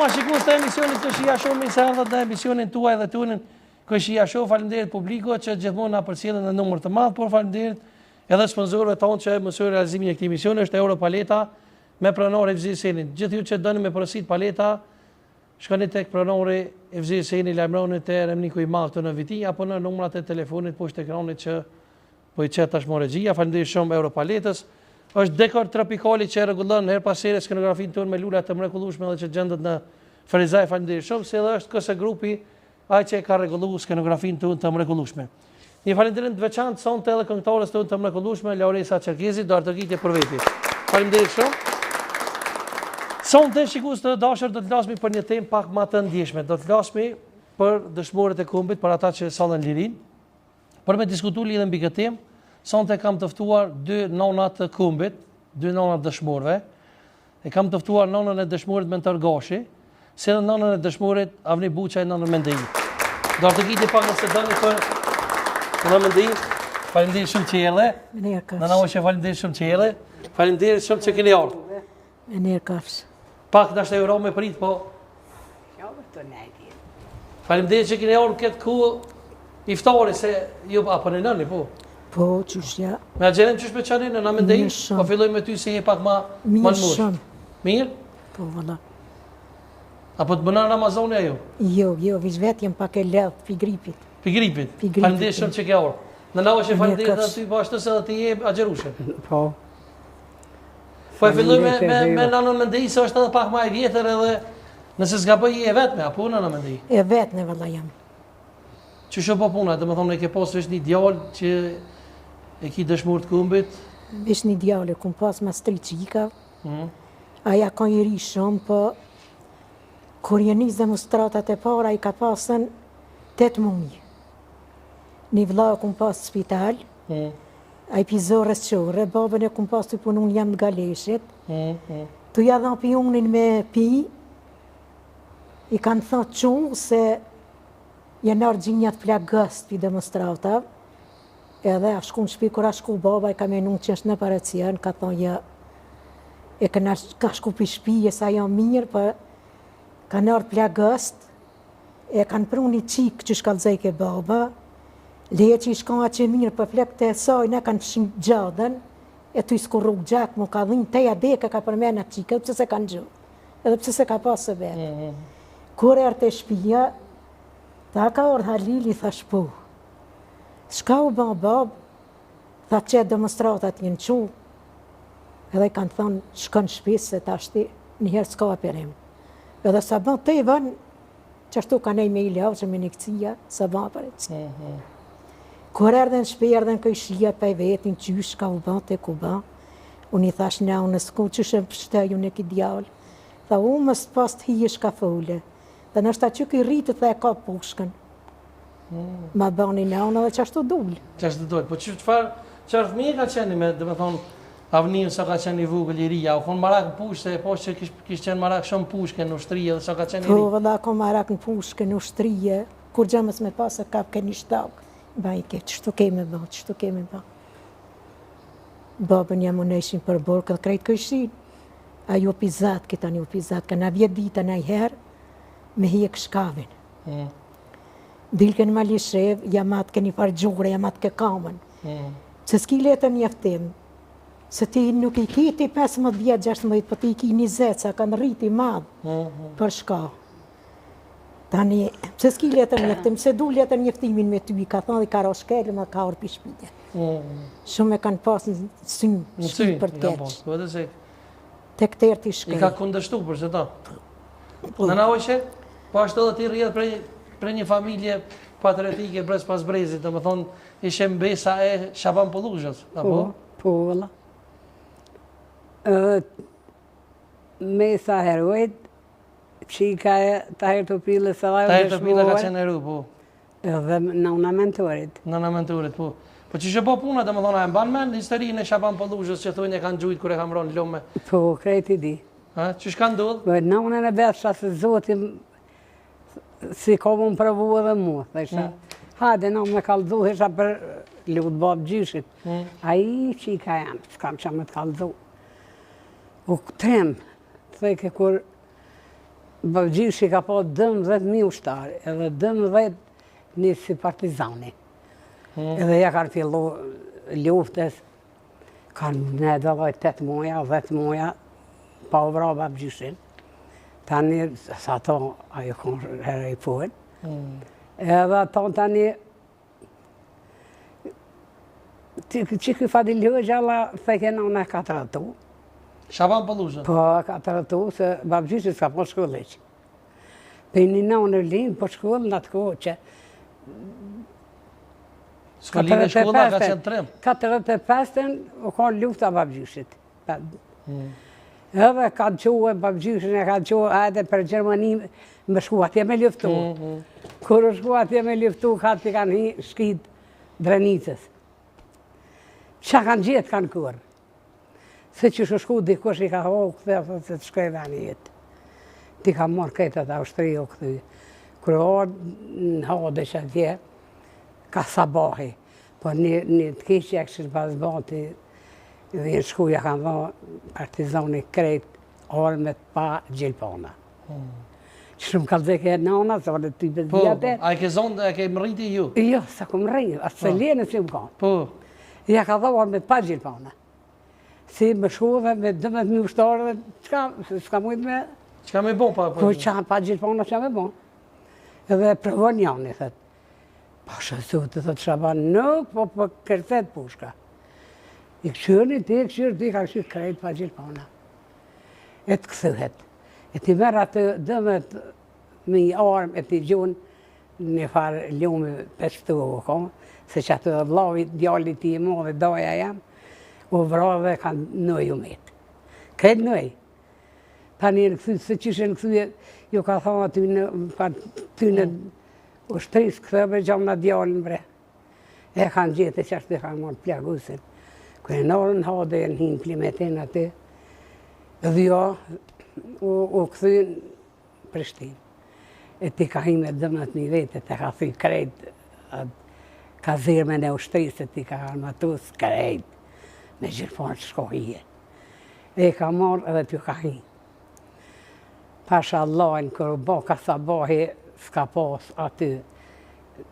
ma shikues të emisionit Këshia Show, mirë se ardhët në emisionin tuaj dhe tunin Këshia Show. Faleminderit publiko që gjithmonë na përcjellën në numër të madh, por faleminderit edhe sponsorëve tonë që mësojnë realizimin e këtij emisioni. Është Euro Paleta me pronor Evzi Senin. Gjithë ju që doni me porosit paleta, shkoni tek pronori Evzi Seni, lajmëroni te Remniku i Madh këtu në Viti apo në numrat e telefonit poshtë ekranit që po i çet tashmë regjia. Faleminderit shumë Euro Paletës. Është dekor tropikali që rregullon her pas here skenografin tonë me lula të mrekullueshme dhe që gjendet në Ferizaj. Faleminderit shumë, se edhe është KS Grupi ai që ka rregulluar skenografin tonë të mrekullueshme. Një falënderim të veçantë sonte edhe këngëtarës tonë të mrekullueshme Lauresa Çerkezi, do artëgitje për veti. Faleminderit shumë. Sonte shikues të dashur do të flasim për një temë pak më të ndjeshme. Do të flasim për dëshmorët e kombit, për ata që sollën lirin. Për me diskutuar lidhje mbi këtë temë, sonte kam të ftuar dy nona të kombit, dy nona dëshmorëve. E kam të ftuar nonën e dëshmorit Mentor Gashi, si edhe nonën e dëshmorit Avni Buçaj, nonën Mendei. Do të gjeni pak nëse doni për nonën Mendei. Faleminderit shumë që erdhe. Nana Oshe, faleminderit shumë që erdhe. Faleminderit shumë që keni ardhur. Mirë. Pak dashë euro me prit, po. Faleminderit që keni ardhur këtë kohë iftari, se ju apo në nëni, po. Po, qyshja. Me agjerim qysh me qanin në Mendei, po filloj me ty se je pak ma Mirë. Mirë? Po, valla. Apo të bëna Ramazoni ajo? Jo, vish vetë jem pak e ledhë, pi gripit. Pi gripit? Faleminderit shumë që ke ardhur. Në lavë që faleminderit edhe ty, po ashtu se edhe ti je agjerushe. Po. Po e filloj me nanën Mendei, se është edhe pak ma e vjetër edhe nëse s'ka bëj je vetme, apo nëna Mendei? E vetme, valla jam. Që shë po puna, dhe me thonë e ke posë është një djallë që e ki dëshmur të kombit? Vish një djallë, kum pas mas 3 qika. Aja ka i ri shumë, po kur jenis demonstratat e para, i ka pasën 8 muaj. Një vlla kum pas të spital, a i pizorës qore, babën e kum pas të punun jam të galeshit. Tu ja dha pi unin me pi, i kanë thot qunë se janë argjinjat plak gëst për demonstratav, edhe a shku në shpi, kur a shku baba, i ka menu që është në parecjen, ka thonë, ja, e ka shku për shpije, sa janë mirë, për ka nërë plak gëst, e kanë pru një qikë që shkallzej ke baba, leje që i shkon atë që mirë, për plak të esojnë, kanë pëshin gjadën, e tu i skurru gjak, mu ka dhinë teja beke, ka përmena qikë, edhe pëse se kanë gjë, edhe pëse se ka pasë vetë. Kur e të shpija, ta ka orë Halili, thash po. Shka u ban bab, tha që demonstratat jenë qu, edhe i kanë thonë, shkën shpisë, se ta shti njëherë s'ka aperim. Edhe sa ban të i van, që ashtu ka nej me i lau, që me një këcija, sa ban për e cë. Kur erdhen shpi, erdhen këj shia për i vetin, qysh ka u ban të ku ban, unë i thash në unë s'ku, që shë pështëju në ki djallë. Tha u më s'pas të hijesh ka fole. Dhe nështë që këj rritët dhe e ka pushkën. Ma bani në unë dhe që ashtu dullë. Që ashtu dullë, po qërë fëmije ka qeni me, dhe me thonë, avnim sa ka qeni vugël i rija, u konë marak në pushë, se po që kishë qenë marak shumë pushke në ushtrije dhe sa ka qeni i rija. Po, vëlla konë marak në pushke në ushtrije, kur gjëmës me pasë kap ke një shtakë. Ba i ke, qështu keme ba, qështu keme ba. Babën jam unë ishin për borë, këtë krejtë këshin. A jo pizat, këta një pizat, këna vjetë dita në i herë, me hije këshkavin. Dilken ma lishev, jam atë ke një farë gjure, jam atë ke kamën. Se s'ki letën njeftim, se ti nuk i ki ti 15 vjetë, 16, po ti i ki 20, sa kanë rriti madhë për shka. Tani, se s'ki letën njeftim, se du letën njeftimin me ty, ka thonë dhe ka roshkele, ma ka orë për shpite. Shumë e kanë pasë në symë, shpite për të keqë. Te këtër t'i shkej. I ka kundështu për që ta? Nëna Oshe? Po ashtu edhe ti rrjedh për një familje patriotike brez pas brezit, dhe më thonë, ishe mbesa e Shaban Polluzhës, apo? Po, vëlla. Mesa herojt, qika e Tahir Topile së lajë Tahir Topile ka qenë heru, po. Edhe nëna mentorit. Nëna mentorit, po. Po që po puna, dhe më thonë, e mban men historinë e Shaban Polluzhës që thujnë e kanë gjujtë kër e kam ronë lome? Po, krejti di. Që shka ndodhë? Nëna në besha se zotim si ka më më pravu edhe mu, dhe isha, hajde në me kalzu, isha për lutë babë gjyshit. A i që i ka janë, s'kam që me të kalzu. U trem, të thejke kur Babgjishi ka po 12.000 ushtarë, edhe 12 një si partizani. Edhe ja kanë fillu luftës, kanë ne dëlloj 8 muja, 10 muja, pa u vra Babgjishin. Tani, sa to, ajo konë herë i punë. Edhe ato tani, që këj Fadil Hoxha, theke nëna ka të rëtu. Shaban Pëllushën? Po, ka të rëtu, se Babgjishi s'ka po shkollë që. Për një nënë linë, po shkollë në atë kohë që... S'ka linë shkolla, ka qenë trem? 45-ën, u konë lufta Babgjishit. Edhe ka quë Babgjishin, e ka quë edhe për Gjermani me shku atje me luftu. Kur u shku atje me luftu, ka të kanë hi shkit Drenicës. Qa kanë gjithë kanë kërë. Se që shku dikush i ka ho, këthe, se të shkrej dhe një jetë. Ti ka morë këtë atë Austri o këthy. Kërë orë në hode që atje, ka sabahi. Po një të kishë e këshirë pas bati, dhe në shkuja kanë dho partizani krejt, orë me të pa gjilpona. Që shumë ka dheke e nana, se orë të ty për dhjate. A e ke zonë, a ke më rriti ju? Jo, sa ku më rrinë, asë se lene si më kanë. Po. Ja ka dho orë me të pa gjilpona. Si më shkuve me 12.000 ushtarë, s'ka mujtë me... Qka me bon pa? Po qa pa gjilpona qa me bon. Edhe provon janë, i thëtë. Pasha zotë, thëtë Shaban, nuk, po kërtet pushka. I këshyrë ti, ka këshyrë krejt pa gjilpona. E të këthyhet. E ti merë atë dëmet me i armë, e ti gjunë një farë ljumë pështu o konë, se që atë vlavit, djallit ti i mo dhe doja jam, u vra dhe kanë nëj u metë. Krejt nëj. Ta një në këthy, se që shë në këthy, ju ka thonë ty në ushtrisë këthëve gjamë në djallin bre. E kanë gjithë e qashtë dhe kanë morë plagusin. Kërë nërën hade e në hinë plimetin aty, dhe jo, u këthyn Prishtinë. E ti ka hinë me 12.000 vete, te ka thuj krejt, ka zirme në ushtrisë, ti ka armatus krejt, me gjilfonë që shkohije. E ka morë edhe t'ju ka hinë. Pasha Allahin, kërë bo ka sabahi, s'ka pas aty,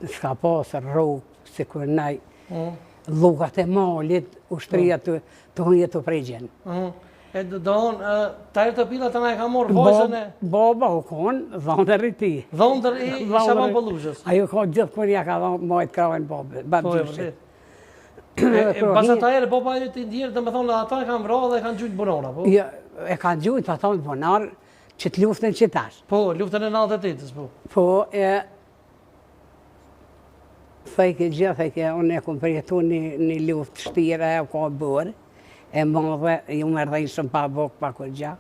s'ka pas rrugë, si kërë nej, lugat e malit, ushtria të hunje të pregjen. E do unë, Tahir Topila të na e ka morë vojzën e... Baba u konë, dhondër i ti. Dhondër i Shaban Pëllushës. Ajo ka gjithë kërë ja ka majtë krajnë babgjishit. Basa Tahir, baba ju të ndjerë, dhe me thonë, ata e kanë vra dhe e kanë gjujtë bunora, po? Jo, e kanë gjujtë, pa thonë bunar, që të luftën që tash. Po, luftën e 98-ës, po. Po, thejke gjithë, thejke, unë e kumë përjetu një luftë shtire, e ka bërë, e madhe, ju më rdhejshëm pa bokë, pa kërgja,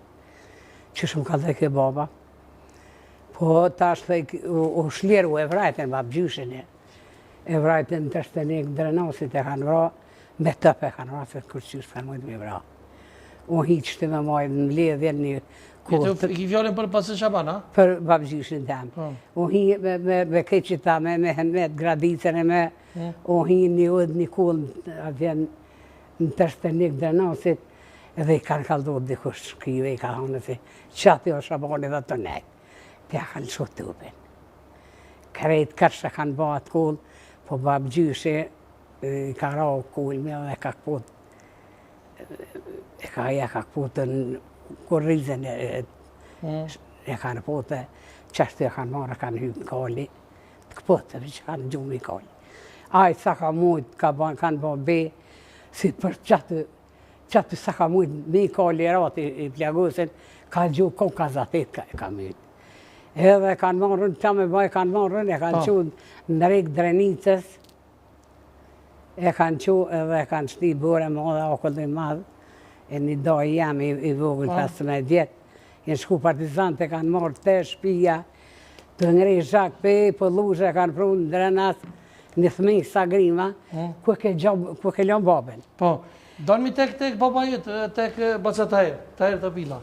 që shumë ka dhejke baba. Po, tash thejke, u shlirë, u e vrajten babgjyshin e vrajten të shtenik drenasit e kanë vra, me tëpe kanë vra, se kërqysh kanë mujtë me vra. U hiqë të me majtë në ledhje një kurë. I ki fjallin për pasë Shaban, a? Për babgjyshin temë. U hi me keqita, me Hemet, gradicën e me, u hi një udhë, një kullë, atje në të shtenik drenasit, edhe i kanë kaldur dikush shkive, i ka thonë se qati o Shabani dhe të nejtë. Tja kanë shumë të upin. Krejt kërshë kanë ba atë kullë, po babgjyshi i ka ra kullë me dhe ka këput, ja ka këputën kur rizën e kanë pote, qashtë e kanë marë, kanë hypë në kalli, të këputëve që kanë gjumë i kalli. Ajë sa ka mujtë, kanë ba be, si për qatë sa ka mujtë me i kalli rati i plagusin, ka gjumë kom kazatet ka mujtë. Edhe kanë marrën, qa me baj kanë marrën, e kanë qënë në rikë Drenicës, e kanë qënë edhe e kanë shti bure madhe, akullin madhe, e një doj jam i vogël 15 vjetë, në shku partizanët e kanë marrë të shpija, të ngrej zhak pe, Pëllushe e kanë prunë në Drenas, një thmi sa grima, ku ke lënë babën. Po, donë mi tek baba jëtë, tek Basa Tahir, Tahir Topila.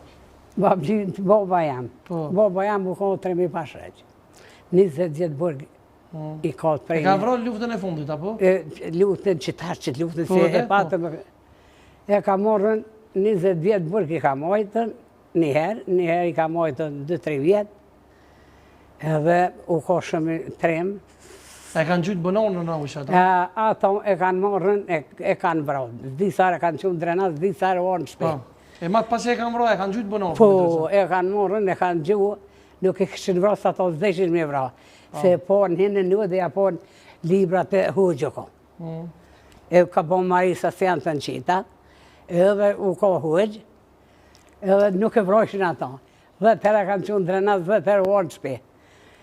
Baba jam. Baba jam u kohë 3.000 pashreq. 20 vjetë burg i kohët prej. E ka vrojnë luftën e fundit, apo? Luftën që tash që luftën se e patëm. E ka morën 20 vjetë burg i ka mojtën, njëherë i ka mojtën 2-3 vjetë. Edhe u ka shumë trem. E kanë gjytë bënonë në naush ato? Ato e kanë marrën, e kanë vrarë. Disar e kanë qënë drenat, disar e orë në shpejt. E matë pas e kanë vrarë, e kanë gjytë bënonë? Po, e kanë marrën, e kanë gjuhë, nuk e këshën vrarë, sa ato zdeshin me vrarë. Se po në hinë në dhe ja po në libra të hoqëko. E ka po Marisa se janë të në qita, edhe u ka hoqë, edhe nuk e vrashin ato. Dhe tëra kanë qënë drenat, dhe tëra orë në shpejt.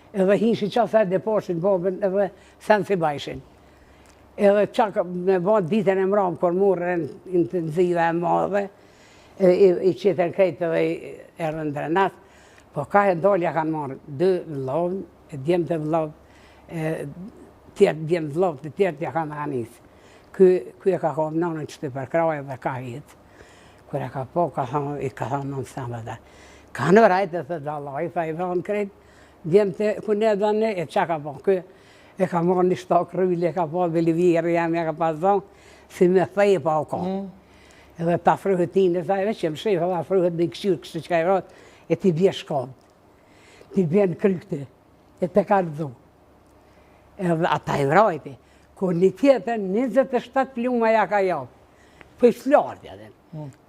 Edhe hishi qasë e deposhin bobën edhe sen si bajshin. Edhe qakë me bënë ditën e mramë, kër murën intenzive e madhe, i qitën krejtë edhe i erën drenat, po ka e dolja kanë marrë 2 vlovë, e djemë të vlovë, tjertë djemë vlovë, të tjertë ja kanë anisë. Ky e ka kohë nënën që të përkrajë dhe ka hitë. Kër e ka po, i ka thonë nënë sëmë dhe. Ka në rajtë dhe dhe Allah, i tha i vënë krejtë, djemë të këne dhe ne, e qa ka po, kë e ka morë një shtok rrylli, e ka po dhe livjerë jam, e ka pas zonë, si me thejë pa o ka. Edhe ta frëhët ti në thajve, që më shifë, ta frëhët në i këshyrë, kështë që ka i rotë, e ti bje shkobë, ti bje në krykte, e te ka rëdhu. Edhe ata i vrajti, kur një tjetër, 27 pluma ja ka javë, për i flartja dhe.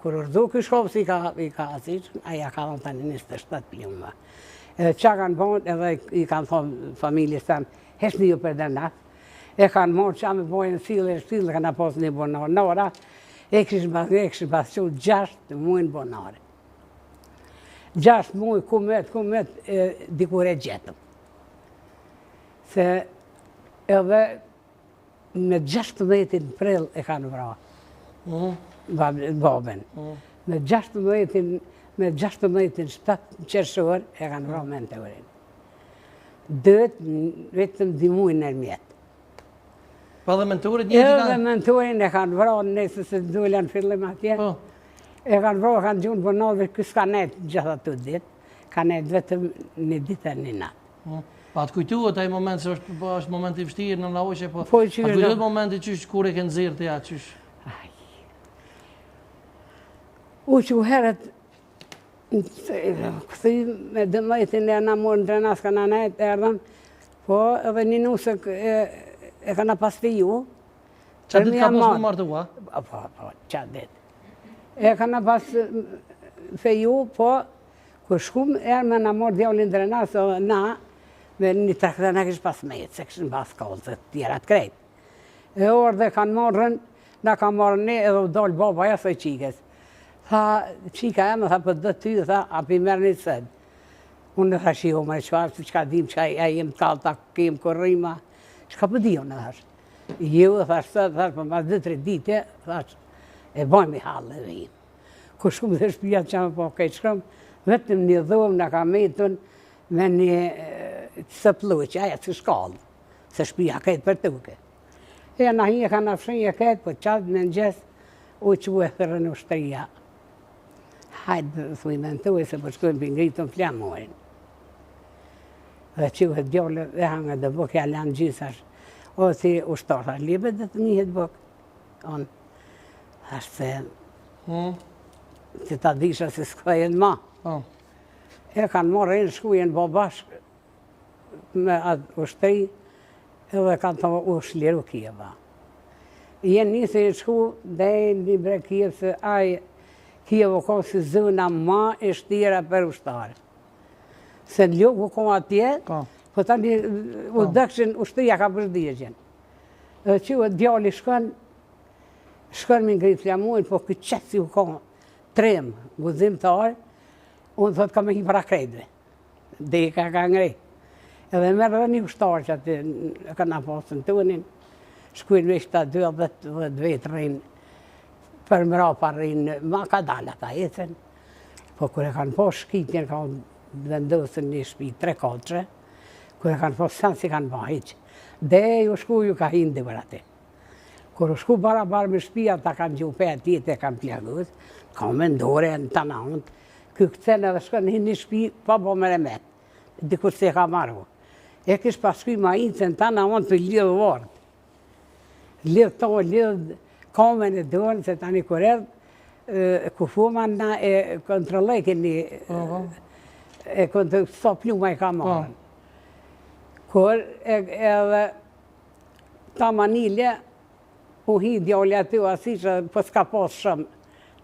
Kur rëdhu kë shkobë, si i ka asishë, a ja ka dhënë tani 27 pluma. Edhe qa kanë bënë, edhe i kanë thonë familjes tanë, heshni ju për dënat. E kanë morë qa me bojnë sile, kanë posë një bonarë. Nora, e kështë basë 6 muajnë bonare. 6 muaj, kumet, dikur e gjetëm. Se edhe me 16 prill e kanë vra. Babën. Me 16 7 qershor e kanë vrarë mentorin. Dët vetëm dimujnë në mjetë. Pa dhe mentorit një që kanë? Edhe mentorin e kanë vrarë nëse se dullan fillim atje. E kanë vrarë, kanë gjunë bonave, kësë ka nejtë gjitha të ditë. Ka nejtë vetëm një ditë e një natë. Pa të kujtuat ai moment se është moment i vështirë në laoshe, po të kujtuat momenti qysh kur e kënë zirë të ja, qysh? U që u heret, këthi me 12 e na morë në drenas ka na nejtë erdhen, po edhe një nusë e ka na pas feju. Qa ditë ka pas më martua? Po, qa ditë. E ka na pas feju, po, kër shkum erë me na morë djallin në drenas, edhe na, me një trekëtë në kishë pas mejtë, se kishën pas kohë, se tjerat krejtë. E orë dhe kanë marrën, na ka marrën ne edhe u dollë baba e së qikës. Tha, qika e më tha, për dhe ty, tha, api merë një sëdë. Unë në tha, shiko me qfarë, që ka dim që a jem talë, ta kem kërrima. Që ka për dio në thash. Jo, thash, thash, për mas 2-3 dite, thash, e bojmë i halë dhe vim. Kër shkum dhe shpijat që më po kejtë shkëm, vetëm një dhomë në ka metën me një së pluqë, aja që shkallë, se shpija kejtë për tuke. E në hi e ka në fshinje kejtë, po qatë në njës, u që u e thërë në ushtëria. Hajtë thuj me në tuaj se po shkujnë për ngritën flamorin. Dhe që u e djolle dhe hangë dhe bëk ja lanë gjysash. O si ushtarë, libe dhe të njëhet bëk. On, ashtë se, që ta disha si s'këjën ma. E kanë morë e në shkujen bo bashkë me atë ushtëri, edhe kanë të u shliru Kijeva. Jenë njëse i shku dhe një bre Kijev se ajë Kijevo ka si zëna ma e shtira për ushtarë. Se në lukë ka atje, po tani u dëkshin ushtëria ka përdjegjen. Dhe që u djali shkën me ngritë flamurin, po këtë qëtë si u ka trem, guzim të arë, unë thot ka me hi para krejtve. Dhe i ka ngrej. Edhe mërë dhe një ushtarë që atë ka na pasën të unin, shkujnë me shta 12 vetë rinë, për mëra pa rinë, ma ka dalë ata ecen. Po kër e kanë po shkitjen, ka vendosën një shpi 3-4, kër e kanë po sanë si kanë ba hiqë. Dhe ju shku ju ka hindi për ati. Kër u shku barabar me shpia, ta kanë gjupe atjetë e kanë pjagus, ka me ndore në të naund, këcen edhe shkën një shpi, pa bo më remet, dikur se ka marru. E kish pas shkuj ma incën të naund për lidhë vërë. Lidhë to, lidhë kamen e dorën, se tani kur edhë, ku fuma na e kontrolloj këni, e kontrolloj sa pluma i ka marrën. Kur edhe ta manile, u hi djali aty u asi që po s'ka pas shumë,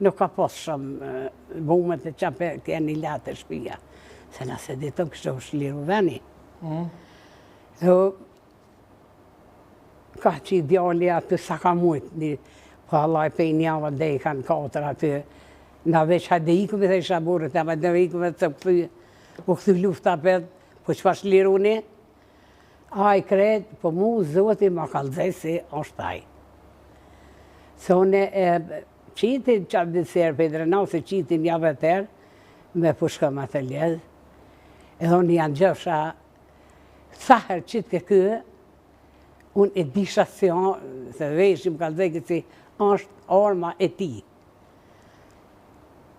nuk ka pas shumë bumet e qape keni latë e shpia. Se nëse ditëm kështë u shliru veni. Ka që i djali aty sa ka mujtë, po Allah e pej njava dhe i kanë 4 aty. Na veç hajde ikëve dhe isha burët, ama dhe ikëve të këthy lufta për, po që fa shliru një, a i kretë, po mu zoti ma kalzej si është taj. Se une qitin qatë ditëserë për drenau, se qitin javë e tërë, me pushkëm atë ledhë, edhe unë janë gjëfsha, saher qitë ke këë, unë e disha si se veshim kalzej kësi, është arma e ti.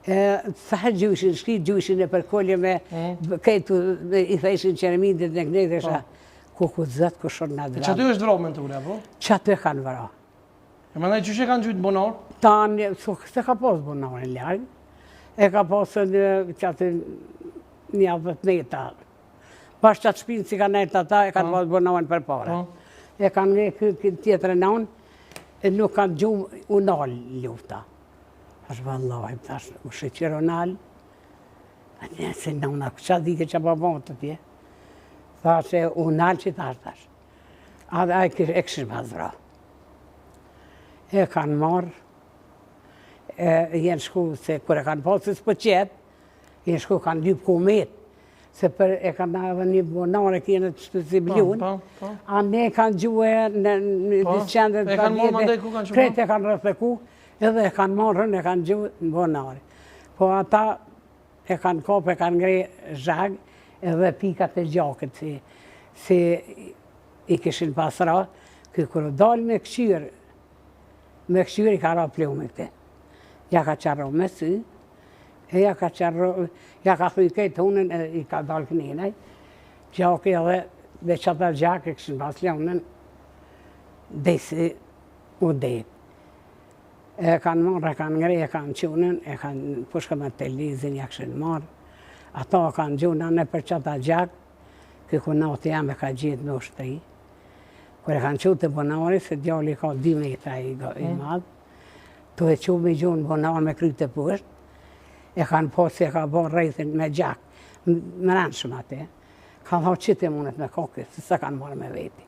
Saher gjyshin, shkri gjyshin e përkollje me këtu i theshin qeremindit në kënej dhe isha, ku zëtë, ku shonë në dramë. Që aty është vrau me të ule, po? Që aty e kanë vrau. E më ndaj që kanë gjytë bonar? Tanë, se ka posë bonar në ljarë, e ka posë që aty një 10 meta. Pas që atë shpinë si ka nejtë ata, e kanë posë bonarën për para. E kanë një këtë tjetër e nanë, e nuk kanë gjumë unalë lufta. Ashtë vëllohi, tash, u shqyqyrë unalë, a një se në unë, që dike që pa bënë të tje. Thash e unalë që tash. A dhe a e këshirë ma dhra. E kanë marrë, jenë shku, se kër e kanë posë, se s'po qetë, jenë shku kanë lypë kumet, se për e kanë edhe një bonare kjenë të shtu biljun, a ne kanë gjuhe në qendret e kanë marrë mandej ku kanë shumë? Kretë e kanë rëfleku, edhe e kanë marrën, e kanë gjuhe në bonare. Po ata e kanë kopë, e kanë ngre zhagë, edhe pikat e gjakët, si i kishin pasra, kërë dalë me këshyrë i ka ra plume këte. Ja ka qarro me sy, e ja ka thuj këtë hunën, i ka dalë këninaj, gjakë edhe, dhe që ata gjakë e këshin pas leonën, desi u dejtë. E kanë marrë, e kanë ngre, e kanë qunën, e kanë pushka me telizin, ja këshin marrë. Ata kanë gjuna në për qëta gjakë, këku natë jam e ka gjithë në ushtëri. Kër e kanë qëtë të bonari, se djalli ka 2 metra i madhë, të e qëmë i gjunë bonar me krytë të pushtë, e kanë posë e ka bërë rejthin me gjakë, më rënë shumë atë, kanë thë qitë e mundet me kokës, se sa kanë marrë me veti.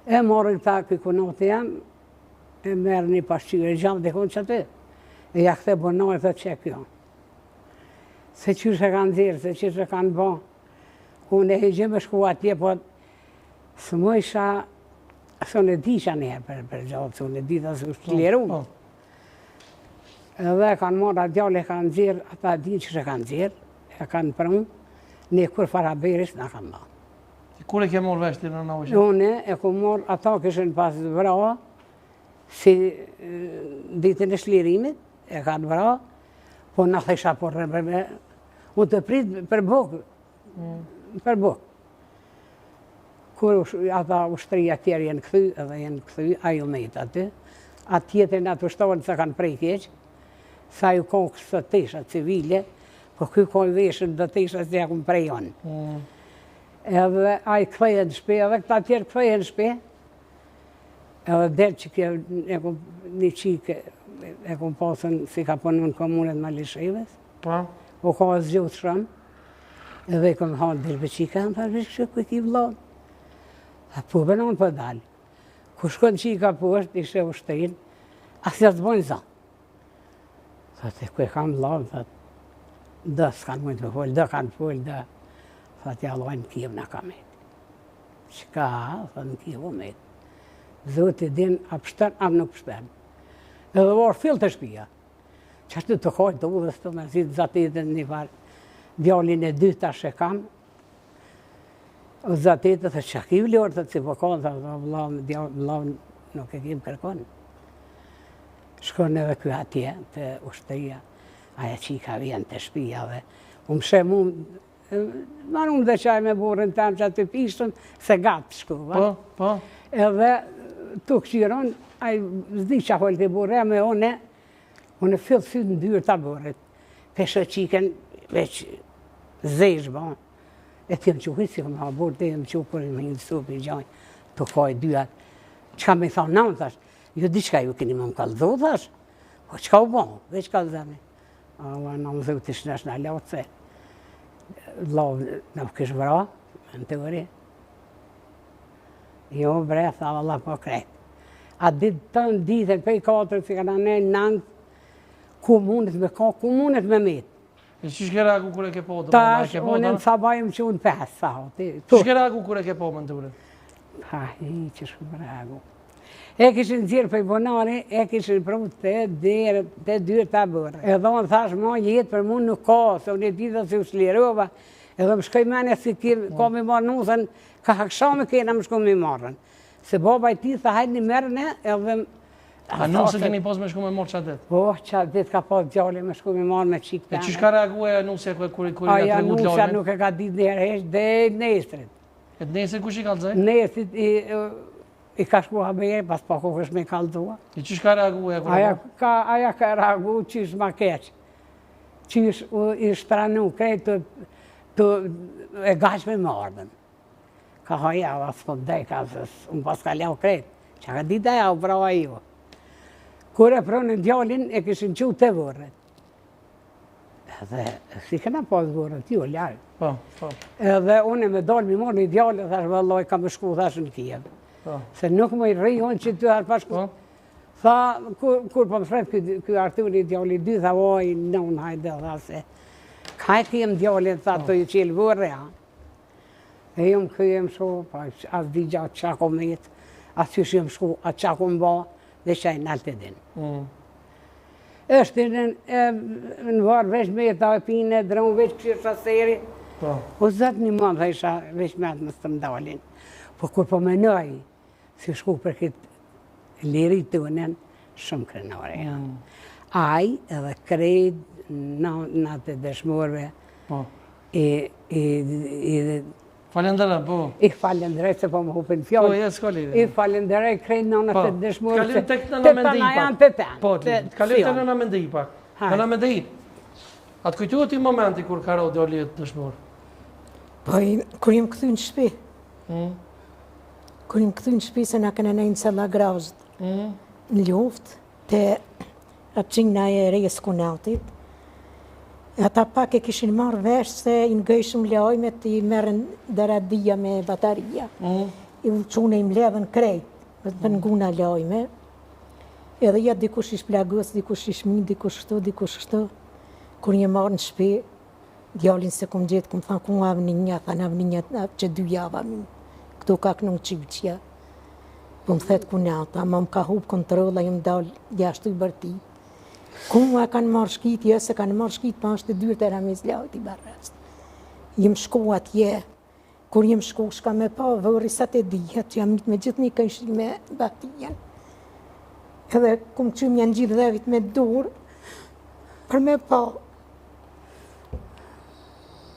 E marrë ta këku natë jam, e merë një pasqyre gjamë dhe konë që atë, e ja këthe bonari dhe që kjo. Se qështë e kanë zirë, se qështë e kanë bo. Unë e hegje me shku atje, po së më isha, së në di që një për gjatë, së në di të së është liru. Edhe kanë marrë atë djallë e kanë zirë, ata di që e kanë zirë, e kanë prëmë, një kur faraberis në kanë ba. Kur e ke morë veshti në naujë? Unë e ku morë, ata këshën pas vra, si ditën e shlirimit, e kanë vra, po në thesha por rëmërme, unë të pritë për bukë, për bukë. Kur ata ushtëria tjerë jenë këthy, edhe jenë këthy, ajo mejtë aty, atë tjetër në atë ushtohen se kanë prej keqë, sa ju kokës të tesha civile, po këj koj veshën dhe tesha se jakun prej jonë. Edhe a i këthejë në shpe, edhe këta tjerë këthejë në shpe, edhe delë që një qikë, e kom pasën si ka punu në komunet Malisheves, o ka zgjotë shumë, edhe i kom hanë dilbe qika, në parë vishë ku i ki vlanë. A po bënon për dalë. Ku shkon qika po është, ishe u shtërin, asë të bojnë zanë. Thate, ku e kam vlanë, thate, dë s'kanë mujtë me folë, dë kanë folë, dë. Thate, ja lojnë në Kiev në kametë. Qka, thate, në Kiev u metë. Zotë i din, a pështën, a nuk pështën. Edhe vorë fillë të shpia. Që ashtu të kojtë të udhës të me zitë zatetën një farë. Djallin e 2 tash e kam. Zatetët dhe që ki vlorë të si përkonë, dhe vlavë nuk e kim kërkonë. Shkonë edhe kjo atje të ushtëria. Aja qika vjen të shpia dhe më shemë unë dhe qaj me burën tam që aty pishën, se gatë shkuva. Edhe të këqiron, a i zdi që afolë të burë, me une fillë sytë në dyrë të burët. Peshe qiken veç zeshë, E të jem quhi si këmë habur, të jem quhi për më hinë supi i gjojnë, të kaj dyat. Qka me thonë në, thash, jo di qka ju keni më kallëzo, thash, po qka u bon, veç kallëzani. Në më dhëu të shnesh në latë se, lovë në kësh vra, në teori. Jo bre, tha Allah po krejt. A ditë të në ditën, pej 4, si ka në nëngë, ku mundet me metë. E që shke ragu kure ke po? Tash, unë në sabaj më që unë 5, sa. Që shke ragu kure ke po, më në ture? Ha, që shke ragu. E kishin zirë për i bonari, e kishin pru të dyrë të bërë. E dhonë, thash, ma jetë për mund nuk ka, se unë e ditë se u shlirova, edhe më shkoj menja si ka mi marë nusën, ka hakshame kena më shko mi marën. Se baba i ti tha hajtë një mërën e, edhe... A nusën keni pos me shku me marë qatë ditë? Po, qatë ditë ka pas gjalli me shku mi marë me qikë të E që shka reagu e nusja kër i ka tregut Aja nusja lojme? nuk e ka ditë njërë hesh, dhe nesrit. E të nesër kush i kalëzaj? Nesrit i ka shku habeje, pas pa ku është me kalëzua. E që shka reagu e kër i ka? Aja ka reagu qish ma keq. Qish i shtranu krejt të e gaq me mardën. Ka haja, as po deka, unë pas ka leo krejt. Qa ka ditë aja u brava jo. Kur e pronë djallin, e kishin qu të vërët. Edhe, si këna pas vërët, jo, ljarë. Po, po. Edhe unë me dalë mi morë një djallin, thash, vëlloj, ka më shku, thash, në Kiev. Se nuk më i rri, unë që ty harë pashku. Tha, kur po më shret kjo Arturi djallin, dy, tha, oj, në unë hajde, tha, se, ka e kiem djallin, tha, të ju qilë vërë, ja. E ju më këjem shu, pa, as di gjatë qa ko me jetë, as që shumë shku, as qa ko më ba, dhe qaj në altë edhin. Êshtë në varë veç me ta e pine, dronë veç kështë shaseri. O zëtë një mëmë, dhe isha veç me atë më së të mdalin. Po kur po menoj, si shku për këtë liri të unen, shumë krenore janë. Aj edhe krejt në atë dëshmorve, Falenderoj, po. I falenderoj se po më hupin fjallë. Po, jesë ka lidhë. I falenderoj krejt në të dëshmorve. Kalim të këtë në mendej pak. Po, kalim të në mendej pak. Në mendej. Atë kujtuat i momenti kur ka rao djali të dëshmor? Po, kur jem këthy në shpi. Kur jem këthy në shpi se na këna nejnë cëlla grazët. Në luft, të atë qingna e rejës kunautit. Ata pak e kishin marrë vesh se i ngëjshëm lojmet i merën dëradia me bataria. I uqune i mledhen krejt, për nguna lojme. Edhe ja dikush ish plagës, dikush ish min, dikush shto. Kur një marrë në shpi, djallin se kom gjithë, kom thanë, ku avë një një, thanë avë një një, që 2 java min. Këto ka kënë qivqja. Po më thetë ku nata, ma më ka hupë kontrola, jë më dalë jashtu i bërtit. Ku mua kanë marrë shkit, se kanë marrë shkit, pa është të dyrë të ramiz lajt i barrast. Jem shku atje, kur jem shku shka me pa vëri sa të dihet, që jam njët me gjithë një kënshri me batijen. Edhe kum qym janë gjithë dhevit me dur, për me pa.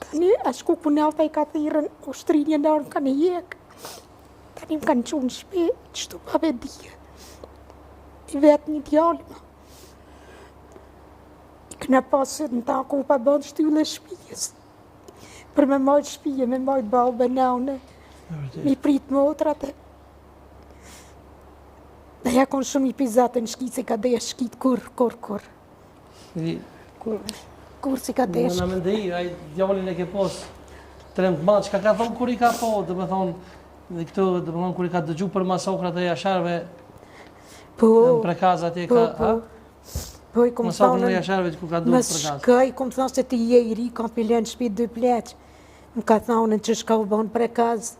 Tani, a shku punalta i ka thirën, ushtrinje në arën ka në jek. Tani më kanë qunë shpe, qështu pa me dije. I vetë një djallë. Këna pasët në ta ku pa bëndë shtylle shpijes. Për me majtë shpije, me majtë balë bënaune, mi pritë motrat. Dhe ja konë shumë i pizatë në shkitë, se ka dhe shkitë kur. Kur si ka dhe shkitë. Në mendej, aj djallin e ke posë tremt matë, që ka thonë kur i ka po, dhe me thonë, dhe këto, dhe me thonë kur i ka dëgju për masokrat e jasharve, në prekazat e ka, Po i kom thonë, më shkaj, kom thonë se ti je i ri, kam pilen shpit 2 pleq. Më ka thonë që shka u banë prekaz.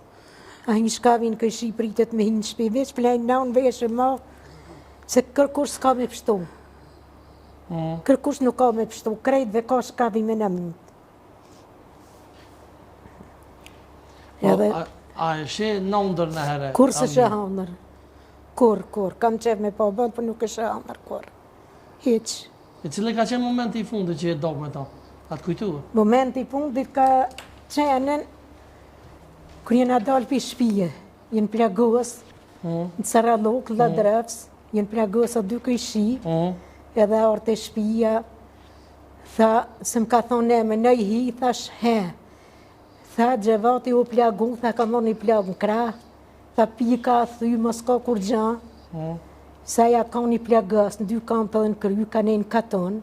A një shka vinë këshi pritet me hinë shpit, veç plejnë na unë veshë ma, se kërkush s'ka me pështu. Kërkush nuk ka me pështu, krejtve ka shka vi me në minë. A e shë në ndër në herë? Kur se shë handër? Kur, kam qef me pa bënd, për nuk e shë handër, kur. Hiq. E cilë ka qenë momenti i fundit që e do me ta? Atë kujtuë? Momenti i fundit ka qenën kër jenë adalë për shpije. Jenë plagos, në Saralok, Ladrevs, jenë plagos a 2 këshi, edhe orte shpija, tha, se më ka thonë me në i hi, thash he. Tha Gjevati u plagu, tha ka mor një plag në krah, tha pika, thy, mos ka kur gja. Sa ja ka një plagës, në 2 kampë dhe në kry, ka nejnë katon.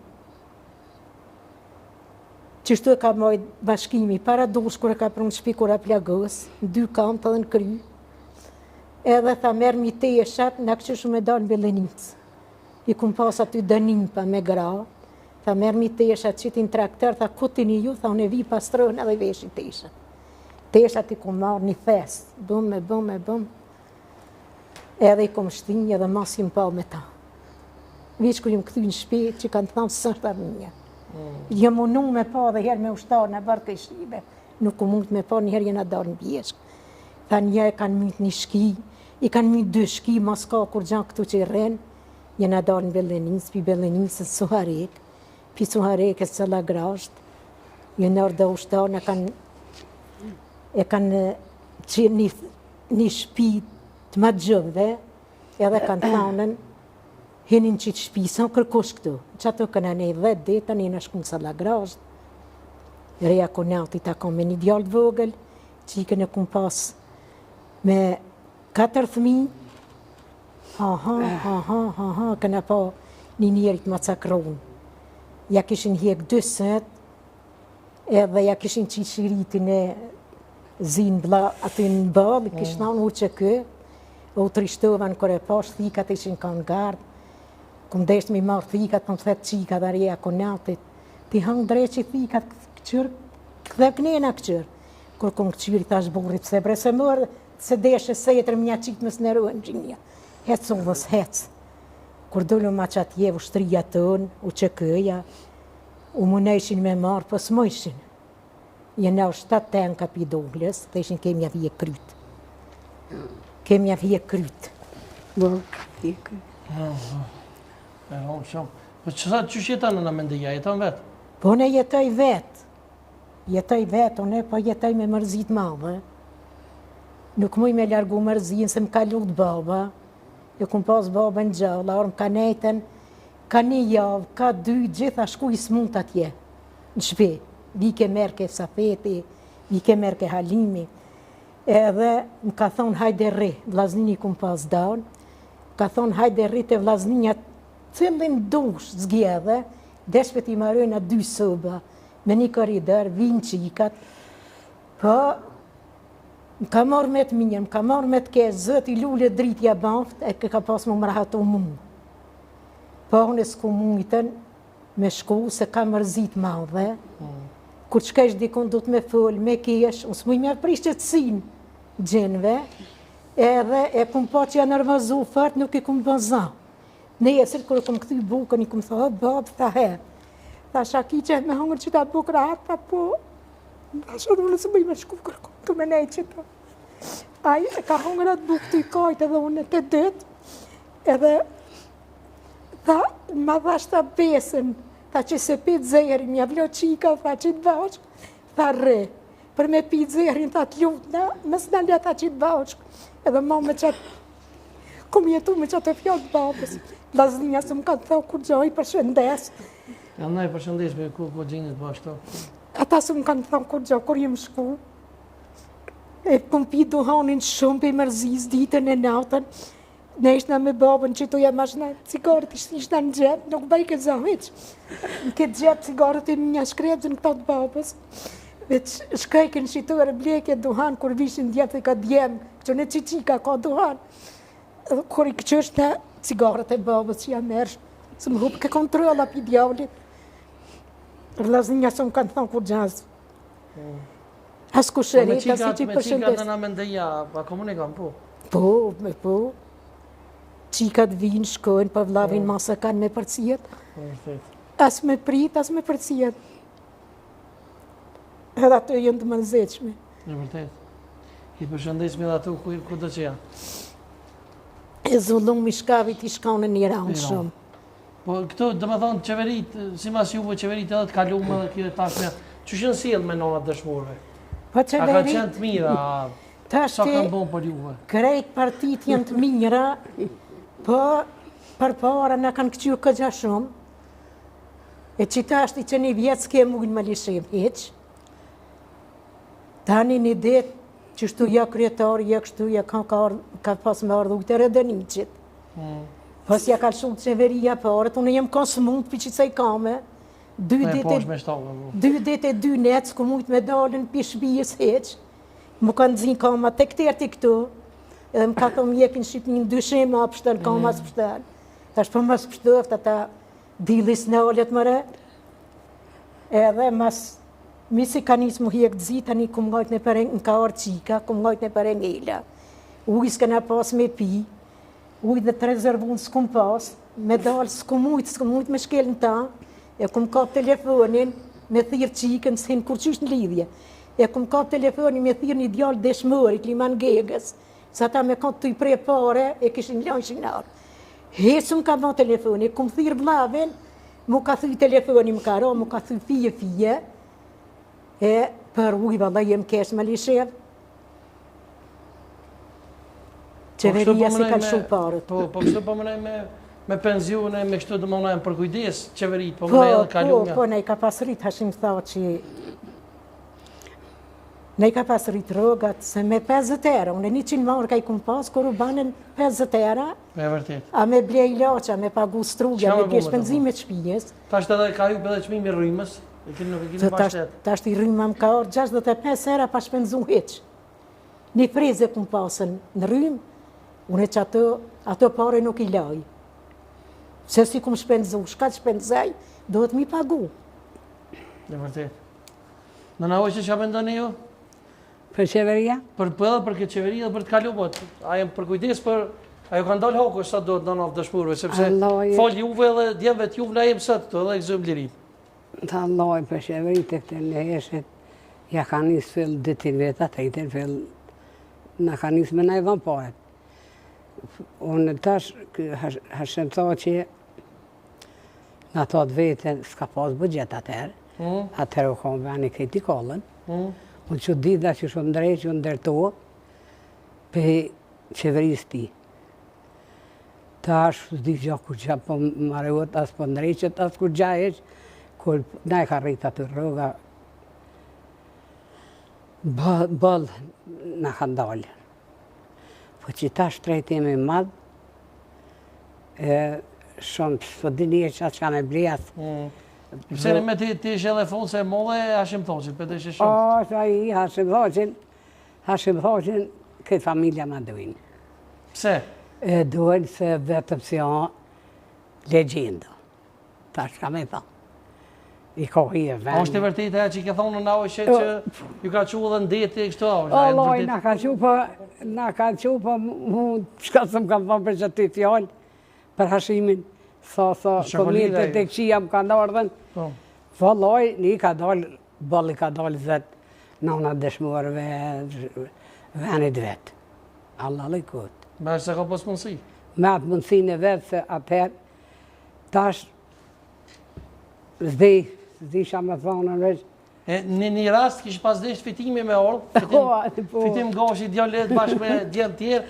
Qështu e ka mojt bashkimi, para dush kër e ka prënë shpikura plagës, në 2 kampë dhe në kry. Edhe tha merë mi teshat, në kështë shumë e dalë në Belenicë. I kum pas aty dënim pa me gra. Tha merë mi teshat, qitin trakter, tha kutin i ju, tha unë e vi pastrojnë edhe veshi teshat. Teshat i kum marë një fest, bëm. Edhe i kum shtinjë edhe mas jim pa me ta. Veç kër jim këthy në shpet që kanë thamë sërta minja. Jem unu me pa dhe herë me ushtarë në barë të shqibe. Nuk ku mund me pa një herë jena darë në bjeshkë. Tha një e kanë mytë një shki, i kanë mytë 2 shki, mas ka kur gjanë këtu që i rrenë. Jena darë në Belenicë, pi Belenicës Suharek, pi Suharekës Cëlla Grasht. Jena orë dhe ushtarë e kanë qenë një shpi të ma gjëve, edhe kanë thanën, henin qitë shpi, sa kërkosh këtu. Që ato këna ne 10 deta, një në shkunë Cëlla Grasht. Reja Konati ta ka me një djallë vogël, që i këne kumë pas me 4 fëmijë. Këna pa një njerit ma cakronë. Ja kishin hjek 2 sët, edhe ja kishin qitë shiritin e zinë bla aty në balë, kishë nanë u që kë, u trishtovan kër e pash, thikat ishin kanë gardë, këm deshtë mi marë thikat, për më thetë qika dhe Reja Konatit, ti hangë dreqi thikat këqyrë, këdhe kënena këqyrë. Kër këm këqyrë, thash burit, se bre se mërë, se deshe se jetër mja qitë më snerojnë gjinja. Hecë uvës, hecë. Kër dullu ma që atje ushtria tënë, u që këja, u mëneshin me marë, për s'mojshin. Jena u 7 tenka pi Doglës, të ishin kemja vje kryt. Kemja vje kryt. Vje kryt. E romë shumë. Po që jetan në mendeja, jetan vetë? Po ne jetoj vetë. Jetoj vetë, one po jetoj me mërzit madhe. Nuk muj me largu mërzin, se më ka lutë baba. E kum pas baba në gjalla, orë më ka nejten, ka 1 javë, ka 2, gjitha shku i smut atje, në shpe. Vike merke Safeti, vike merke Halimi. Edhe më ka thonë hajde rri, vlaznini kum pas daun. Ka thonë hajde rri të vlazninja, cëllin dush zgjedhe, deshpe t'i marojnë a 2 soba, me një koridor, vinë qikat. Po, më ka marrë me të minjën, më ka marrë me të ke zët i lullë dritja baft, e ka pas më mrahatu mund. Po, unë e s'ku mujten me shku, se ka mërzit madhe. Kur qkesh dikun du të me fëll, me kesh, unë s'muj me prish qëtësin gjenve, edhe e kum po që janë nërvazu fart, nuk i kum bëza. Ne esër, kër e kum këthy bukën, i kum thë, babë, tha he. Tha shaki që me hangër që ta bukë rahat, tha po. Tha shë du nësë bëj me shku kërkom, të me nej që ta. Aj, e ka hangër atë bukë të i kajt edhe unë të dëtë, edhe tha, ma dhash ta besën, tha që se pitë zërin, mja vlo qika, tha që të bashkë, tha re. Për me pitë zërin, tha të lutë, na, mësë në le tha që të bashkë. Edhe ma me qatë, kom jetu me qatë e fjallë të babës. Lazinja se më ka të thau kur gjoj për shëndes. Ja, na i për shëndes me ku gjinit bashkë to. Ata se më kanë të thau kur gjoj, kur jem shku. E këm pi duhanin shumë për mërzis, ditën e natën. Ne ishna me babën që tu jam ashna cigarët ishna në gjepë, nuk bëj këtë zahiq. Në këtë gjepë cigarët e një shkrepzën këta të babës. Veç shkajken shqitore bleke duhan, kur vishin djetë e ka djemë, që në qiqika ka duhan. Kur i këqështë në cigarët e babës që jam mërsh, së më hupë ke kontrola për djavlit. Rëlazinja së më kanë thonë kur gjazë. As ku shërit, as i që i përshëndes. Me qikat në mendeja, pa komunikam, po? Po. Qikat vinë, shkojnë, pa vlavin masa kanë me përcijet. As me prit, as me përcijet. Edhe ato jënë të mënzeqme. Në vërtet. I përshëndesme dhe ato ku do që janë? E zullum i shkavit i shkaune një raunë shumë. Po këto, dhe me thonë, qeverit, si mas juve qeverit edhe të kalume dhe kjede tashme, që shënë sjellë me nonat dëshmorve? Po A ka qenë të mira? Sa kanë bon për juve? Krejt partit janë të mira, po për para në kanë këqyrë këgja shumë, e qita është i që një vjetë s'ke mujnë më lishem heq. Tani një ditë që shtu ja kryetar, ja kështu, ja ka pas me ardhë ujtë e Redeniqit. Pas ja ka shumë qeveria parët, unë jem ka së mund për që sa i kame. 2 ditë e 2 netë, s'ku mujtë me dalën për shbijës heqë. Më kanë zinë kama të këtër të këtu, edhe më ka thonë jepin Shqipnin 2 shema pështën, kama së pështën. Ta është për mas pështëft, ata dilis në olet mëre. Edhe mas misi ka njësë mu hjek dzi, tani ku më ngajt në përën në ka orë qika, ku më ngajt në përën ela. Ujë s'këna pas me pi, ujë dhe të rezervun s'kum pas, me dalë s'kum mujtë me shkel në ta, e kum kap telefonin me thirë qikën, s'hen kur qysh në lidhje. E kum kap telefonin me thirë një djallë deshmëri, Kliman Gegës, sa ta me kanë të i prej pare, e kishin lanë shinarë. Hesëm ka ban telefoni, kum thirë vlavin, mu ka thuj telefoni më ka ra, mu ka thuj fije, e për ujë valla jem kesh me lishev. Qeveria si ka shumë parët. Po kështu po mënej me penzione, me kështu dhe mënej për kujdes, qeverit, po mënej edhe kalunga. Po, ne i ka pasrit, Hashim tha që ne i ka pasrit rogat, se me 50 euro, unë 100 marka i kum pas, kur u banën 50 euro, e vërtet. A me blej laqa, me pagu strugja, me kesh penzimet shpijës. Ta është edhe ka hyp edhe çmimi rrymës, e kini nuk e kini bashkët. Ta është i rryma më ka orë 65 euro pa shpenzu heq. Një freze kum pasën në rrymë, unë që ato pare nuk i laj. Se si kum shpenzu, shka që shpenzaj, dohet mi pagu. E vërtet. Në na hoqë që mendoni ju? Për qeveria? Për edhe për këtë qeveri dhe për të kalu, a jem për kujdes për... Ajo ka ndalë hoko sa do të nënaf dëshmurve, sepse falë juve dhe djemve të juve na jem sëtë të edhe këzëm lirim. Ta alloj për qeveri të këtë në heshet, ja ka njësë fill ditin veta, të i të fill, na ka njësë me na i vamparet. Unë tash, Hashim tha që në ato të vetën s'ka pas budget atër, atër u kom veni këti kollën, unë që dida që shumë drejt që ndërto për qeverisë ti. Ta është di gja kur gja po marëvot, as po ndrejqet, as kur gja eq, kur na e ka rrit atë rroga, bëllë na ka ndalë. Po që ta shtrejtimi madhë, shumë së dini e qatë që ka me bliat. Pse me ti ishe edhe fonë se molle Hashim Thoqin, për të ishe shumë? O, sa i Hashim Thoqin, këtë familja ma dojnë. Pse? Dojnë se vetëm si janë legjenda. Ta shka me tha. I kohi e vend. A është e vërtet e që i ke thonë në naojshe që ju ka që dhe ndeti e kështu? Loj, na ka që po, shka së më kam thonë për që ti fjallë, për Hashimin. Sa, komitë të këqia më ka ndardhen. Valoj, një ka dalë, bëlli ka dalë zetë, nëna dëshmuarve venit vetë. Allah lejkot. Me është se ka pos mundësi? Me atë mundësin e vetë, se atër, tash, zdi shë me thonë në veç. Në një rast kishë pas desht fitimi me orë, fitim gashi djallet bashkë me djemë tjerë,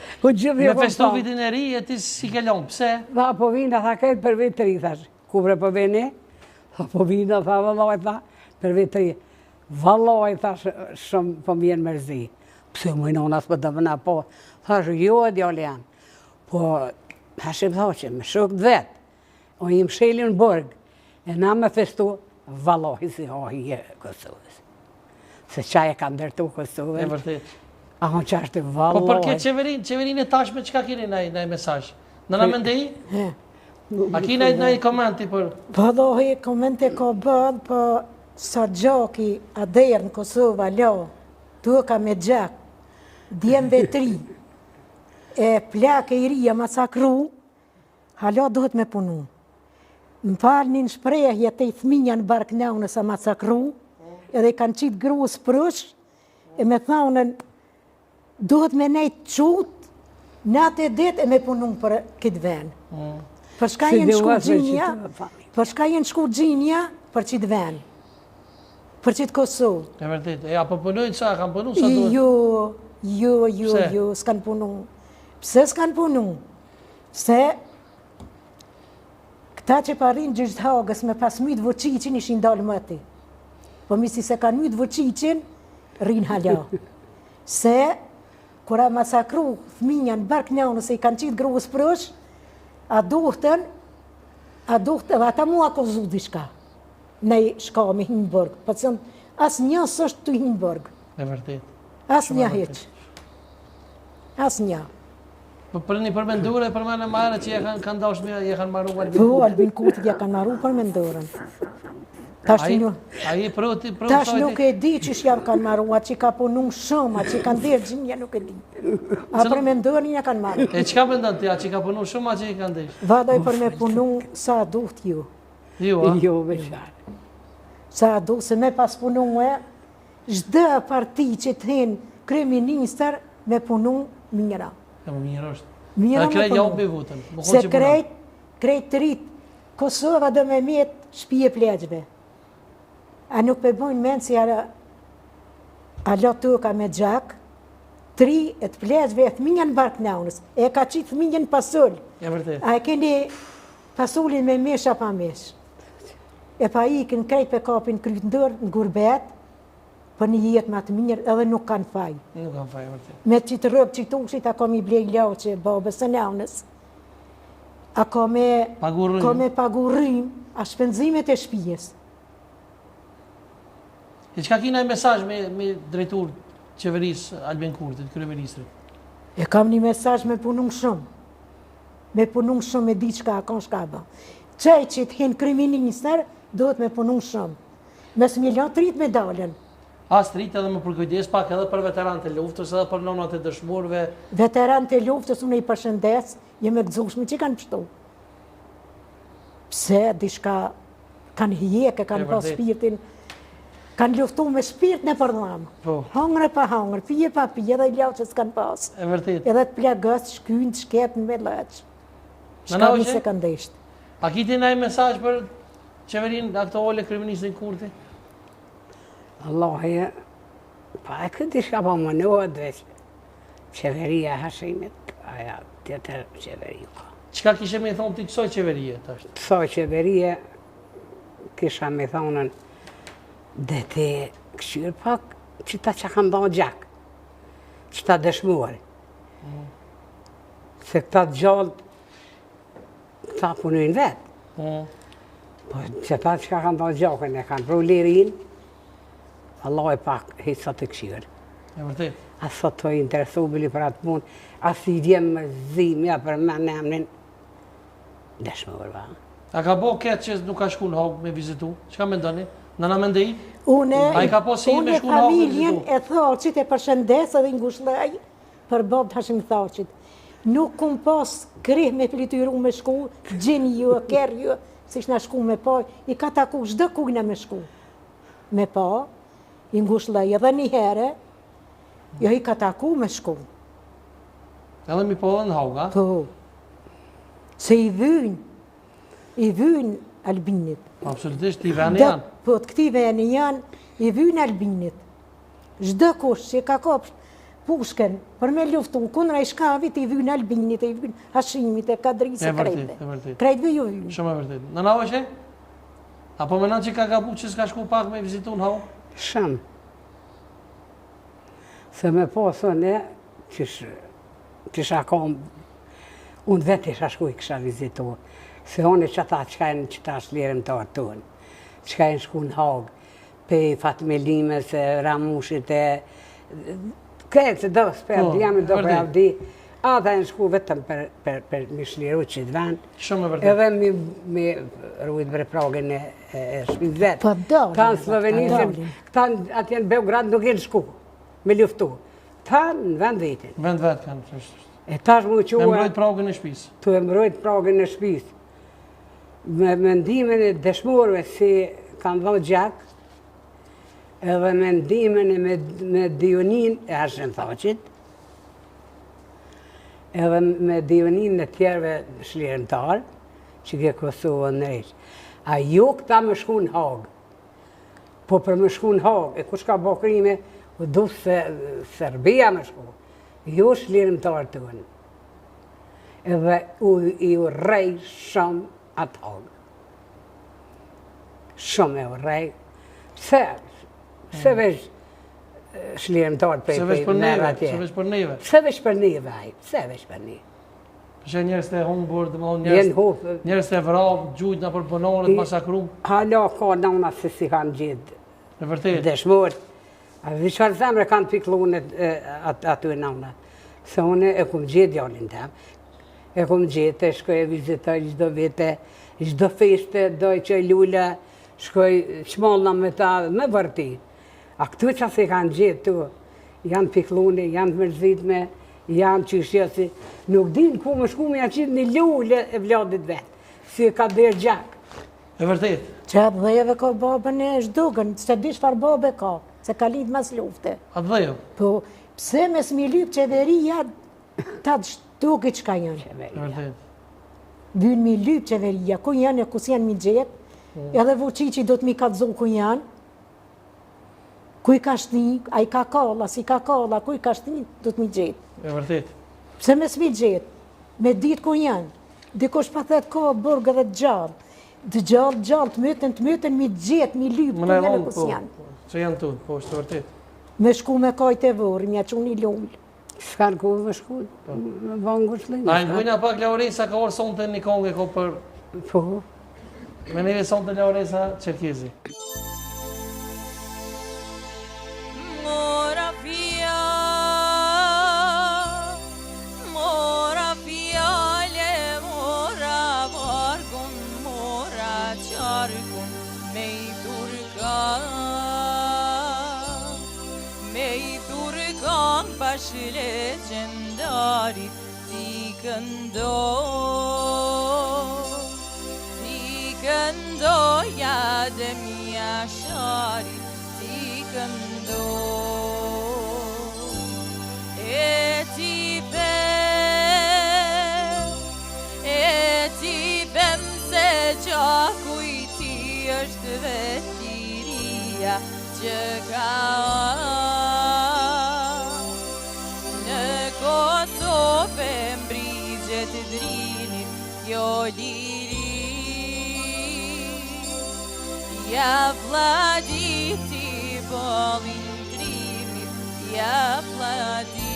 me festu vitin e ri e ti si ke lonë, pse? Tha po vina, tha këtë për vitë të ri, thash. Kupre po vini? Tha po vina, tha vëlloj, tha, për vitë të ri. Vëlloj, thash, shumë po mjenë mërzi. Pse më i nonas për të vëna po? Thash, jo e djallë janë. Po, Hashim Thoqin, me shukët vetë, o im shelin burg, e na me festu, valohi si hohi e Kosovës. Se qaj e ka ndërtu Kosovën. E vërtet. A hon që është valohi. Po për këtë qeverin e tashme, qka kini në mesaj? Në në mëndej? A ki në i komenti për... Valohi komenti ka bëdhë, po sa gjaki a derë në Kosovë, alo, tu ka me gjak, djemve 3, e plak e i ria masakru, halo duhet me punu. Më falë një shprejhje të i thminja në Barknau nësa masakru, edhe i kanë qitë gruës përësh, e me thonën, duhet me nejtë qutë, natë e ditë e me punun për këtë venë. Për shka jenë shku gjinja, për qitë venë. Për qitë Kosovë. E vërtet, e apo punojnë sa, kanë punu sa duhet? Jo, s'kanë punu. Pse s'kanë punu? Se... Ta që parin gjyshtë hagës me pas mytë vëqicin ishin dalë mëti. Po misi se ka mytë vëqicin, rinë hala. Se, kura masakru fëminja në bark njënë, se i kanë qitë gruës prësh, a duhtën, ata mu akuzu dishka. Ne shka me Hinburg, për asë një sështë të Hinburg. E vërtet. Asë një heq. Asë një. Për një përmendure, për më në marë që kanë dashur me, je kanë marru Albin Po, Albin Kurti ja kanë marru përmendurën. Tash nuk e di që shjam kanë marru, atë që ka punu shumë, atë që kanë dirë gjinja nuk e di. A përmendurën ja kanë marru. E qka pëndon të atë që ka punu shumë, atë që i kanë desh? Vadoj për me punu sa duht ju. Jo, a? Jo, veçare. Sa duht, se me pas punu e, zhdë parti që të hinë kryeministër me punu mira. E më mirë është. Mira me krejt javë punu. me votën. Se krejt të rritë, Kosova dhe me mjetë shpije pleqve. A nuk pe bojnë menë si a lo toka me gjak, 3 e të pleqve e thminja në bark naunës, e ka qitë thminja në pasull. E vërtet. A e keni pasullin me mesh a pa mesh. E pa ikin krejt pe kapin kryt ndër në gurbet, për një jetë ma të mirë edhe nuk kanë faj. Nuk kanë faj, vërtet. Me qitë rëbë qitë ushit, a ka mi blej lauqe, babës e naunës. A ka me pagurrim, a shpenzimet e shpijes. E qka kina e mesazh me drejtur qeverisë Albin Kurtit, kryeministrit? E kam një mesazh me punun shumë. Me punun shumë me di qka, ka shka ba. Qaj që të hinë kryeministër, duhet me punun shumë. Mes milion të rritë me dalën. As të rritë edhe më përkujdes pak edhe për veteranët e luftës, edhe për nonat e dëshmorëve. Veteranët e luftës, unë i përshëndes, jem e gëzushme që kanë pështu. Pse, dishka kanë hjeke, kanë pas shpirtin, kanë luftu me shpirt në përdhamë. Po. Hangre pa hangre, pije pa pije, edhe i lau që s'kanë pas. E vërtet. Edhe të plagës, shkynë, shketën me leqë. Shka Në një se kanë deshtë. A kiti në e mesazh për qeverin aktuale kryeministrin Kurti? Allahi, pa e këtë shka pa më nëhet veç qeveria Hashimit, aja tjetër qeveri ka. Qka kishe me thonë të kësoj qeverie të ashtë? Kësoj qeverie, kisha me thonën, dhe te këshyrë pak, që ta që kanë dhënë gjak, që ta dëshmuar. Se këta gjallë, këta punojnë vetë. Po që ta që kanë dhënë gjakën, e kanë pru lirin, Allah e pak hisa të këshyrë. E vërtet. Asa të interesu bili për atë punë, asë i djemë më zimja për me në emnin, dëshmuar ba. A ka bo ketë që nuk ka shku në Hagë me vizitu? Qka me ndoni? Në në mendej? Une familjen e Thaqit e përshëndes edhe ngushllaj për babë Hashim Thaqit. Nuk kum pas krih me flityru me shku, gjeni ju, kërë ju, si shna shku me pa, i ka taku shdo kujna me shku. Me pa, i ngushllaj edhe një herë, jo i ka taku me shku. Edhe mi po dhe në Hagë, a? Po, se i vynë Albinit. Absolutisht, i veni janë. Po, të këti veni janë, i vynë Albinit. Zdo kush që ka kopsh pushken për me luftu, kundra i shkavit, i vynë Albinit, i vynë Hashimit, e Kadrisë, krejtve. E vërtet. Krejtve ju vynë. Shumë e vërtet. Në navë që? Apo menon që ka gabu që s'ka shku pak me vizitu në Hagë? Shumë. Se me posën e, qësha kom, unë vetë isha shku i kësha vizitu. Se unë që ta qka e në qëta shlirëm të artunë, qka e në shku në Hagë, pe fatmelimes, ramushit e, këtë se do s'per, jam do për avdi, ata e në shku vetëm për mi shliru që të vend, Shumë e vërtet. edhe mi rujt bre pragën e shpit vetë. Po dalin. Ta në Slovenisim, këta atje në Beograd nuk e në shku, me luftu. Ta në vend vetin. Vend vetë kanë. E tash mu Me qua, mbrojt pragën e shtëpisë. tu e mbrojt pragën e shpis. Me mendimin e dëshmorëve si kanë dhënë gjak, edhe mendimin e me Dionin e Hashim Thaqit, edhe me Dionin e tjerëve shlirëmtarë, që ke Kosovën në rejtë. A jo këta më shku në Hagë, po për më shku në Hagë, e kush ka bo krime, u du se Serbia më shku, jo shlirëmtarë të unë. Edhe i urrej shumë atë Hagë. Shumë e urrej. Se veç shlirimtar për merë atje. Se veç për neve. Se veç për neve, aj. Se veç për neve. Përshë njerës të humbur, Njerës të vrap, gjujt në për punorët, masakrum. Hala ka nana se si kanë gjithë. Në vërtet. Deshmor. Vishar zemre kanë piklunit aty nana. Se une e kum gjithë djallin tem. E kum gjithë, shkoj e vizitoj gjdo vite, gjdo feste, doj që lulla, shkoj qmolla me ta, me vërti. A këtu që se kanë gjithë tu, janë pikluni, janë mërzitme, janë qështjesi, nuk din ku më shku me jaqitë një lullë e vladit vetë, si e ka dherë gjak. E vërtet. Që atë dhejeve ka babën e shdugën, që di shfar babë ka, se ka lidh mas lufte. Atë dhejo. Po, pse me s'mi lyp qeveria, ta të shtuki që ka janë. E vërtet. Vynë mi lyp qeveria, ku janë e kus janë mi gjetë, edhe Vučići do të mi ka të zonë ku janë, ku i ka shni, a i ka kalla, si ka kalla, ku i ka shni, do të mi gjetë. E vërtet. Pse me s'mi gjetë, me ditë ku janë, dikush pa thetë ka burgë dhe gjallë, të gjallë, të myten, mi gjetë, mi lypë, ku janë e kus janë. Që janë tu, po është të vërtet. Me shku me kajt e vërë, mi a që një lullë. Shkanë ku me shku, me vangu shlinë. A në gujna pak Lauresa ka orë sonë të një kongë e ko për... Po. Me neve sonë të Lauresa Çerkezi. Legendari ti këndo jade mia shari ti këndo e ti pem se gjaku i ti është vetiria që ka Kosovë mbrigjet drinit kjo liri Ja vladiti bolin trimit Ja vladiti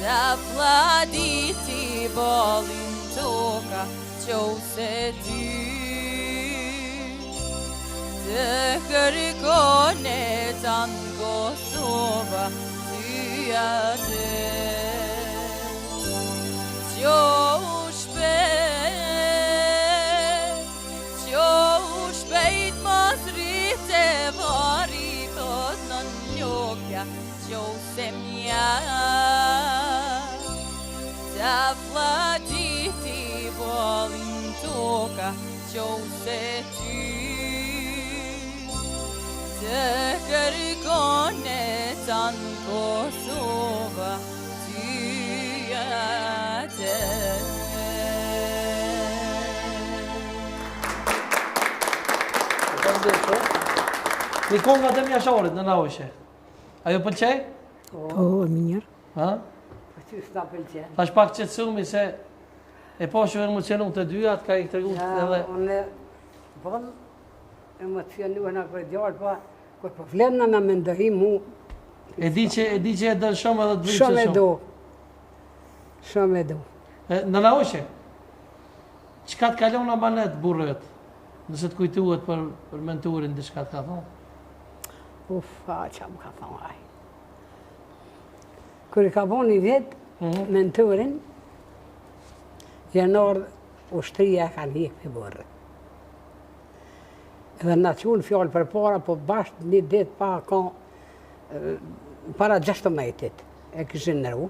Da vladiti bolin toka qose ty Të kërkone tanë Kosova ty atë Qo shpejt mos rrite vari thot në njokja Qose mja Ta vladiti bolin toka qose ty Të kërkone tanë Kosova ty atë Një konga të mjasharit në naushe. Ajo pëlqej? Po, mirë. Ha? Që s'ta pëlqen. Tash pak qetësumi se e po që emocionu të dyat, ka i tregu edhe... Unë bon emocionu në kërë djarë, po kërë po flenë në me ndëhi mu... E di që e dërë shumë edhe të vritë shumë. Shumë e do. Në naushe, qëka të kalon në banet burrët? Nëse të kujtuhet për menturin, diçka të ka thonë? Ufa, që më ka thonë aj. Kër i ka bo një vjetë, menturin, janar ushtria kanë hikë për burrë. Edhe në qunë fjallë për para, po bashkë një ditë pa ka para 16 e kishin nëru.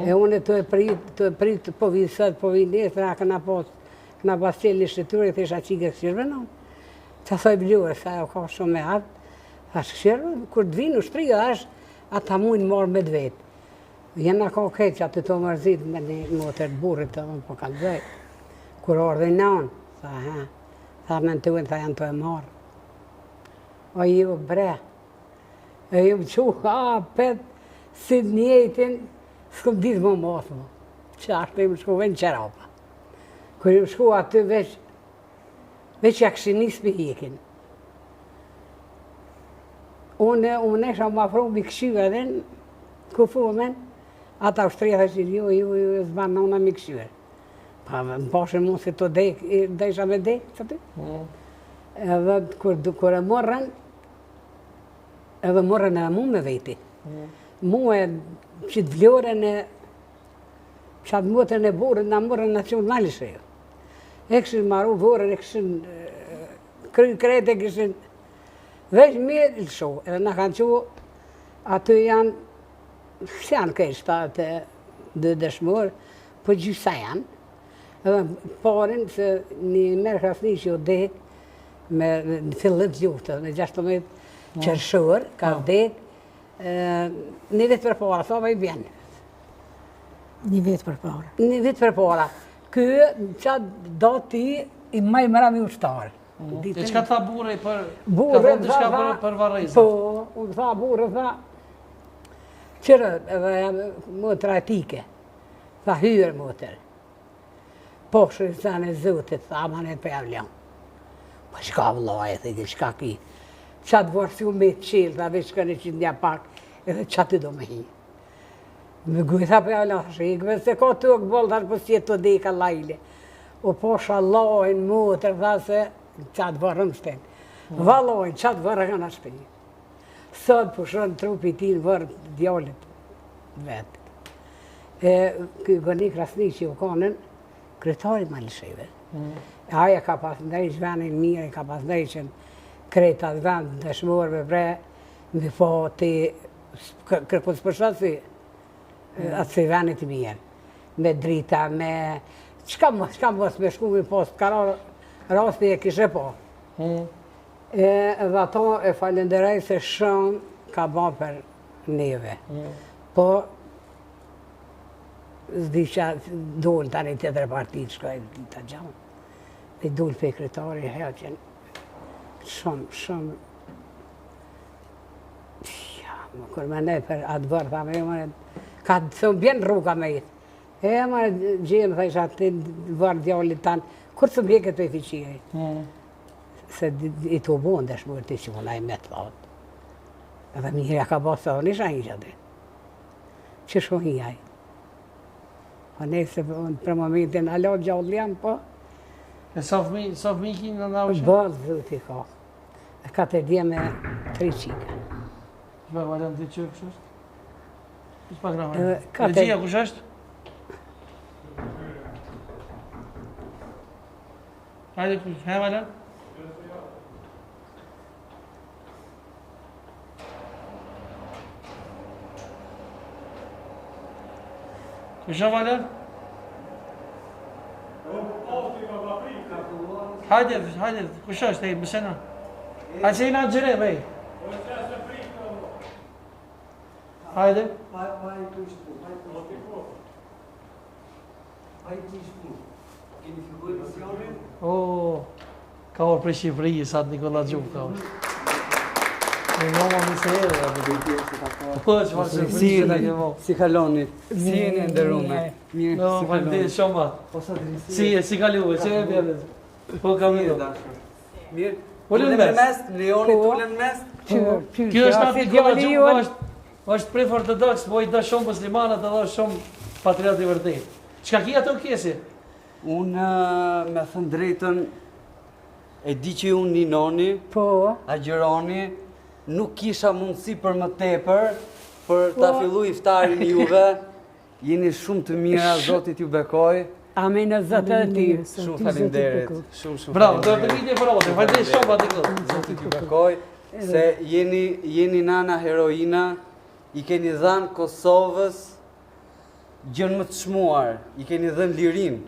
E unë të e prit po visët, po vinesë, këna pas qelë një shqytyre, të isha qike këshirve në. Që thoi bljuë, sa e ka shumë me ardë, tha shqirve, kur të vinë u shtrija, ata mujnë marë me dvetë. Jena ka keq që aty të mërzit me një motër të burrit të më po kanë dhej. Kur ardhe në anë, tha me në të unë, tha janë të e marë. O ju bre, e ju më që, pet, si njëjtin, s'kom ditë më mosë më. Që ashtë të ju më shkuve në qerapa. Kër ju më shku aty veç ja këshin nisë për hikin. Unë esha më afru më këshyve edhe në kufumen, ata ushtria dhe që ju zbanë në una më këshyve. Pa më pashen mund se të desha me dekë, që ty. Edhe kër e morën, edhe morën e mu me veti. Mu e që të vlorën e qatë motën e burën, në morën nacionali shrejo. E këshin maru vorën, e këshin krete, këshin veç mirë lësho. Edhe në kanë që aty janë, së janë kështë të dë dëshmorë, po gjysa janë. Edhe parin se një merë krasni që o dekë, me fillet luftë, me 16 qërshër, ka vdek, një vetë për para, sa me i bjenë. Një vetë për para. Një vetë për para. Këë, që do ti, i maj mëra mi ushtarë. E qka tha burë për... Burë, ka thonë diçka për varrezën? Po, unë tha burë, tha, qërë, edhe motër atike, tha hyrë motër. Po, shërësën e zëtit, tha, manet për javljan. Po, qka vëllaj, thë, qka ki. Qatë vërësi u me qelë, tha, veç kënë që një pak, edhe qatë do me hi. Me gujtha për javljan, shikve, se ka të këbol, tha, po si e të deka lajle. O po shalojnë motër, tha, se qatë vërëm shpenë. Valojnë, qatë vërëm në shpenë. Sot pushon trupi ti në vërë djallit vetë. Këj gëni krasni që u konën, kryetarit Malisheve. Aja ka pas ndrejsh venin mirë, ka pas ndrejshin kretat vend dëshmorëve bre, me po të kërpës përshasi atësi venit mirë. Me drita, me... Qka mos me shku me post, ka rasti e kishe po. Dhe ato e falenderaj se shumë ka ba për neve. Po, zdi që dole tani të tërë partit, shkoj të gjamë. Dhe dole për kretari, heqen, shumë... Ja, më kër me ne për atë vërë, tha me, ka të thëmë bjenë rruga me jetë. E më gjemë, dhe isha të vërë djallit tanë, kur të mbjeket për i fiqiri. Se i të ubonë dhe shmurë ti që mëna i me të thotë. Edhe mirja ka bësë të nisha i gjadë. Që shumë i aj. Po ne se për momentin alo gjallë janë, po. E sa fëmi ki në naushe? Bëzë zëti ka. E ka të dje me 3 qika. Shme valën të që kështë është? Kështë pak në Edhe valën? ka Në të- gjia kush është? Hajde kush, he valën? Kush është valën? Hajde, kush është, e mësena? Hajde që i nga gjëre, bej. Hajde. O, ka orë për Shqipëri, sa të Nikola Gjum, ka orë. E nga ma mi se edhe, po, që ma surprizë që da ke mo. Si kaloni? Si jeni ndërume? Mirë, No, si falem kaloni? shumë. Si kaluve, që e bjeve. Po, kam Mirë, ido. dashur. Mirë. Ullën Ullën mes. Leoni Po. ullën mes. Kjo është atë Nikola Gjum, është prej ortodoks, po i do shumë muslimanët edhe është shumë patriot i vërtet. Çka ki ato kjesi? Unë, me thënë drejtën, e di që unë një noni, Po, agjeroni, nuk kisha mundësi për më tepër, për ta fillu iftarin juve. Jeni shumë të mira, Zotit ju bekoj. amin e zëtë e ti. Shumë faleminderit. Shumë Bravo, do të faleminderit. vini për ote, falenderoj shumë atë këtë. Zotit ju bekoj, se jeni nana heroina, i keni dhënë Kosovës gjën më të çmuar, i keni dhënë lirin,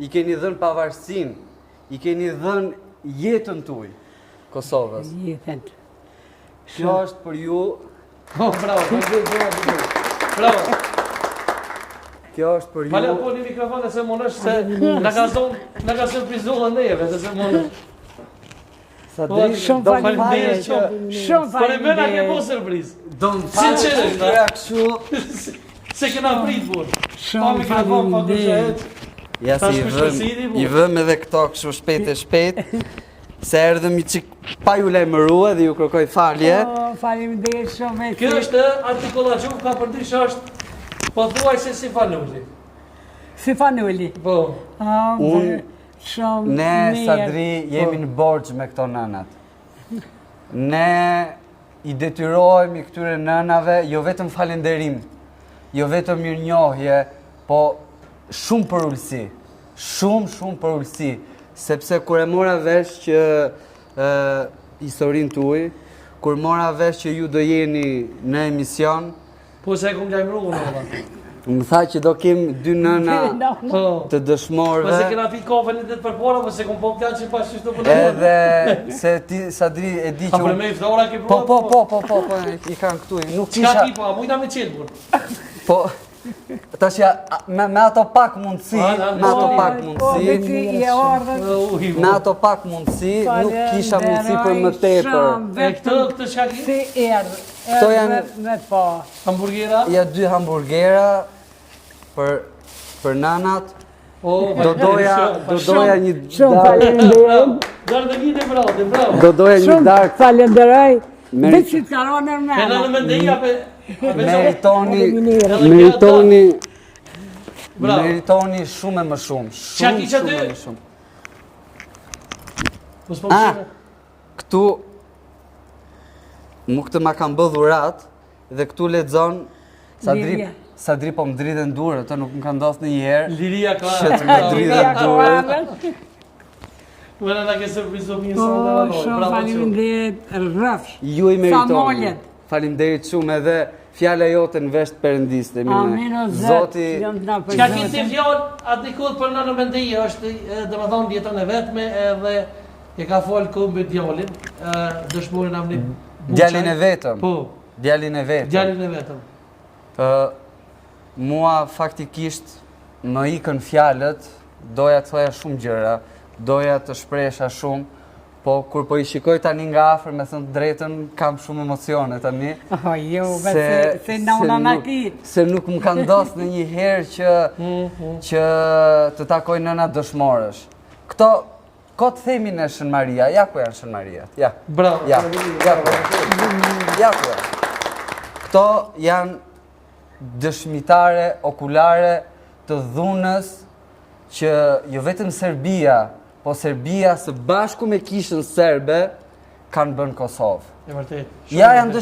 i keni dhënë pavarësinë, i keni dhënë jetën tuaj Kosovës. Jetën. Kjo është për ju. Oh, bravo. Bravo. Kjo është për ju. Falem po një mikrofon e se monësh se na ka surprizuar neve, se monësh. Shumë faleminderit. Shumë Po ne bëna ke faleminderit. po surprizë. Do më falë që Sinqerisht, kështu. Se kena prit por. Shumë faleminderit. Ja si i vëm edhe këto kështu shpejt. Se erdhëm i çik pa ju lajmërua dhe ju kërkoj falje. Faleminderit shumë. Kjo është artikullacion ka përditsh është pothuajse si fanuli. Si fanuli. Po. Unë- Shumë Ne, mirë. Sadri, jemi në borxh me këto nënat. Ne i detyrohemi këtyre nënave, jo vetëm falënderim, jo vetëm mirënjohje, po shumë për ulësi. Shumë për ulësi. Sepse kur e mora vesh që historinë tuaj, kur mora vesh që ju do jeni në emision, Po se kum lajmëruar valla. më tha që do kem dy nëna Po. të dëshmorëve. Po se kena pi kofën e ditë përpara, po se kum po plan që pas çështë po. Edhe se ti Sadri e di A që për me ftora ke Po, i kanë këtu. Nuk Çka kisha, ti po, mujta me qelë por. po, tash ja, me ato pak mundësi, me ato pak mundësi, me ato pak mundësi, nuk kisha mundësi për më tepër. E këtë çka ki? Si erdhë. Këto janë- Me pa. Hamburgera. Ja 2 hamburgera për nanat. Do doja një Shumë darkë. faleminderit. Darë të gjite bravo. Do doja një Shumë darkë. falenderoj. Merit- Vetë si të karonë në E në në mendeja pe... Meritoni shumë e më shumë. Qa ki që Shumë ty? e më shumë. Ah! Këtu mu këtë ma kam bë dhurat dhe këtu lexon Liria. Sadri po më dridhen durët, të nuk më ka ndodhur ndonjëherë. Liria ka. Që të më dridhen durët. Mëna na ke surprizon një Po, sonë. shumë faleminderit. Rrëfsh. Ju i meritoni. Famoljet. Faleminderit shumë edhe fjala jote në vesh të Perëndis të Amin o Zoti Zot. Çka ki ti fjalë aty kod për nënën mendeje është domethënë jetën e vetme edhe e ka fol ku mbi djalin, dëshmorin Amni. djalin e vetëm. Po, Djalin e vetëm. djalin e vetëm. Mua faktikisht më ikën fjalët, doja të thoja shumë gjëra, doja të shpresha shumë, po kur po i shikoj tani nga afër, me thënë të drejtën, kam shumë emocione tani. Oh, jo, se na nakit. Se nuk më ka ndodhur ndonjëherë që të takoj nëna dëshmorësh. Këto kot themin e Shën Maria, ja ku janë Shën Mariat. Ja. Bravo. Ja ku janë. Ja ku janë. Këto janë dëshmitare okulare të dhunës që jo vetëm Serbia, po Serbia së bashku me kishën serbe kanë bën Kosovë. E vërtet. Ja janë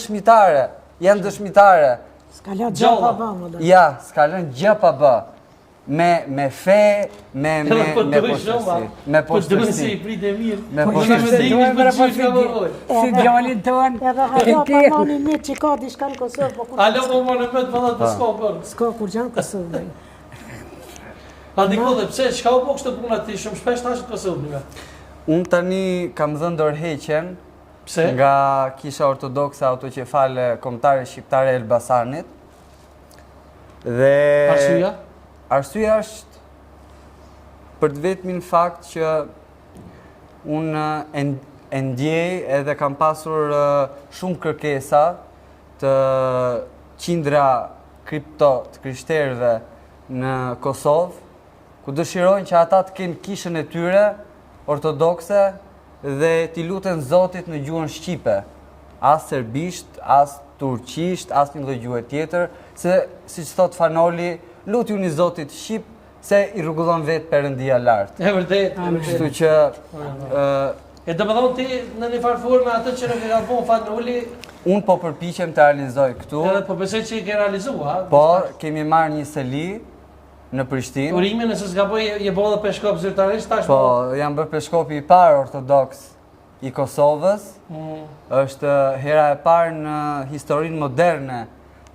dëshmitare. S'ka la gjapa ba, më dhe. Ja, s'ka lënë gjë pa bë. Me fe, me poshtërsi. Me Po dëmë se poshtërsi. i prit e mirë. Me Po poshtërsi. dëmë se i prit Si djalin ton. Edhe ajo pa mani një që ka diçka në Kosovë, po kur Alo, po më në mëtë pëllat të s'ka për. s'ka kur gjanë Kosovë. A diko dhe pse, çka u po kështë të puna ti shumë shpesh tash në Kosovë një me? Unë tani kam dhënë dorëheqjen Pse? nga kisha ortodokse autoqefale kombëtare shqiptare e Elbasanit. Dhe Arsyeja? Arsyeja është për të vetmin fakt që unë e ndjej edhe kam pasur shumë kërkesa të qindra kripto të krishterëve në Kosovë, ku dëshirojnë që ata të kenë kishën e tyre ortodokse dhe t'i luten Zotit në gjuhën shqipe, as serbisht, as turqisht, as një lloj gjuhë tjetër, se siç thot Fanoli, lutjuni Zotit shqip se i rregullon vetë Perëndia lart. E vërtet. Kështu që E do më thonë ti në një farë me atë që nuk e ka po Fanoli, unë po përpiqem të realizoj këtu, edhe po besoj që i ke realizua. por kemi marrë një seli në Prishtinë. Urimin e se s'ka po je bo dhe peshkop zyrtarisht tash Po, jam bërë peshkopi i parë ortodoks i Kosovës. Është hera e parë në historinë moderne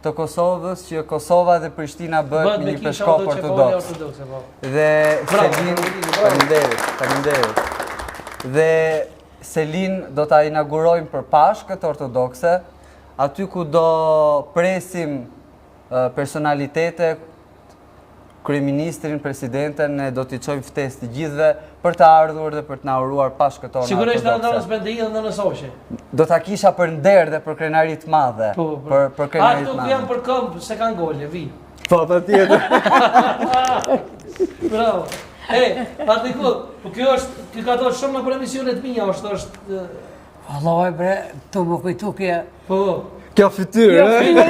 të Kosovës që Kosova dhe Prishtina bëhet me një peshkop ortodoks. Dhe faleminderit. Dhe Selin do ta inaugurojmë për Pashkët ortodokse, aty ku do presim personalitete, kryeministrin, presidenten, ne do t'i çojmë ftesë të gjithëve për të ardhur dhe për të na uruar Pashkët tona. Sigurisht nënës Bendeia dhe nënës Oshe. Do ta kisha për nder dhe për krenari të madhe. Për krenari të madhe. Ato janë për këmbë se kanë gole, vi. Po, patjetër. Bravo. Artikull, po kjo ka dhënë shumë në emisione të mia, është Vallaj bre, tu më kujtu kje. Po. Kjo fytyrë,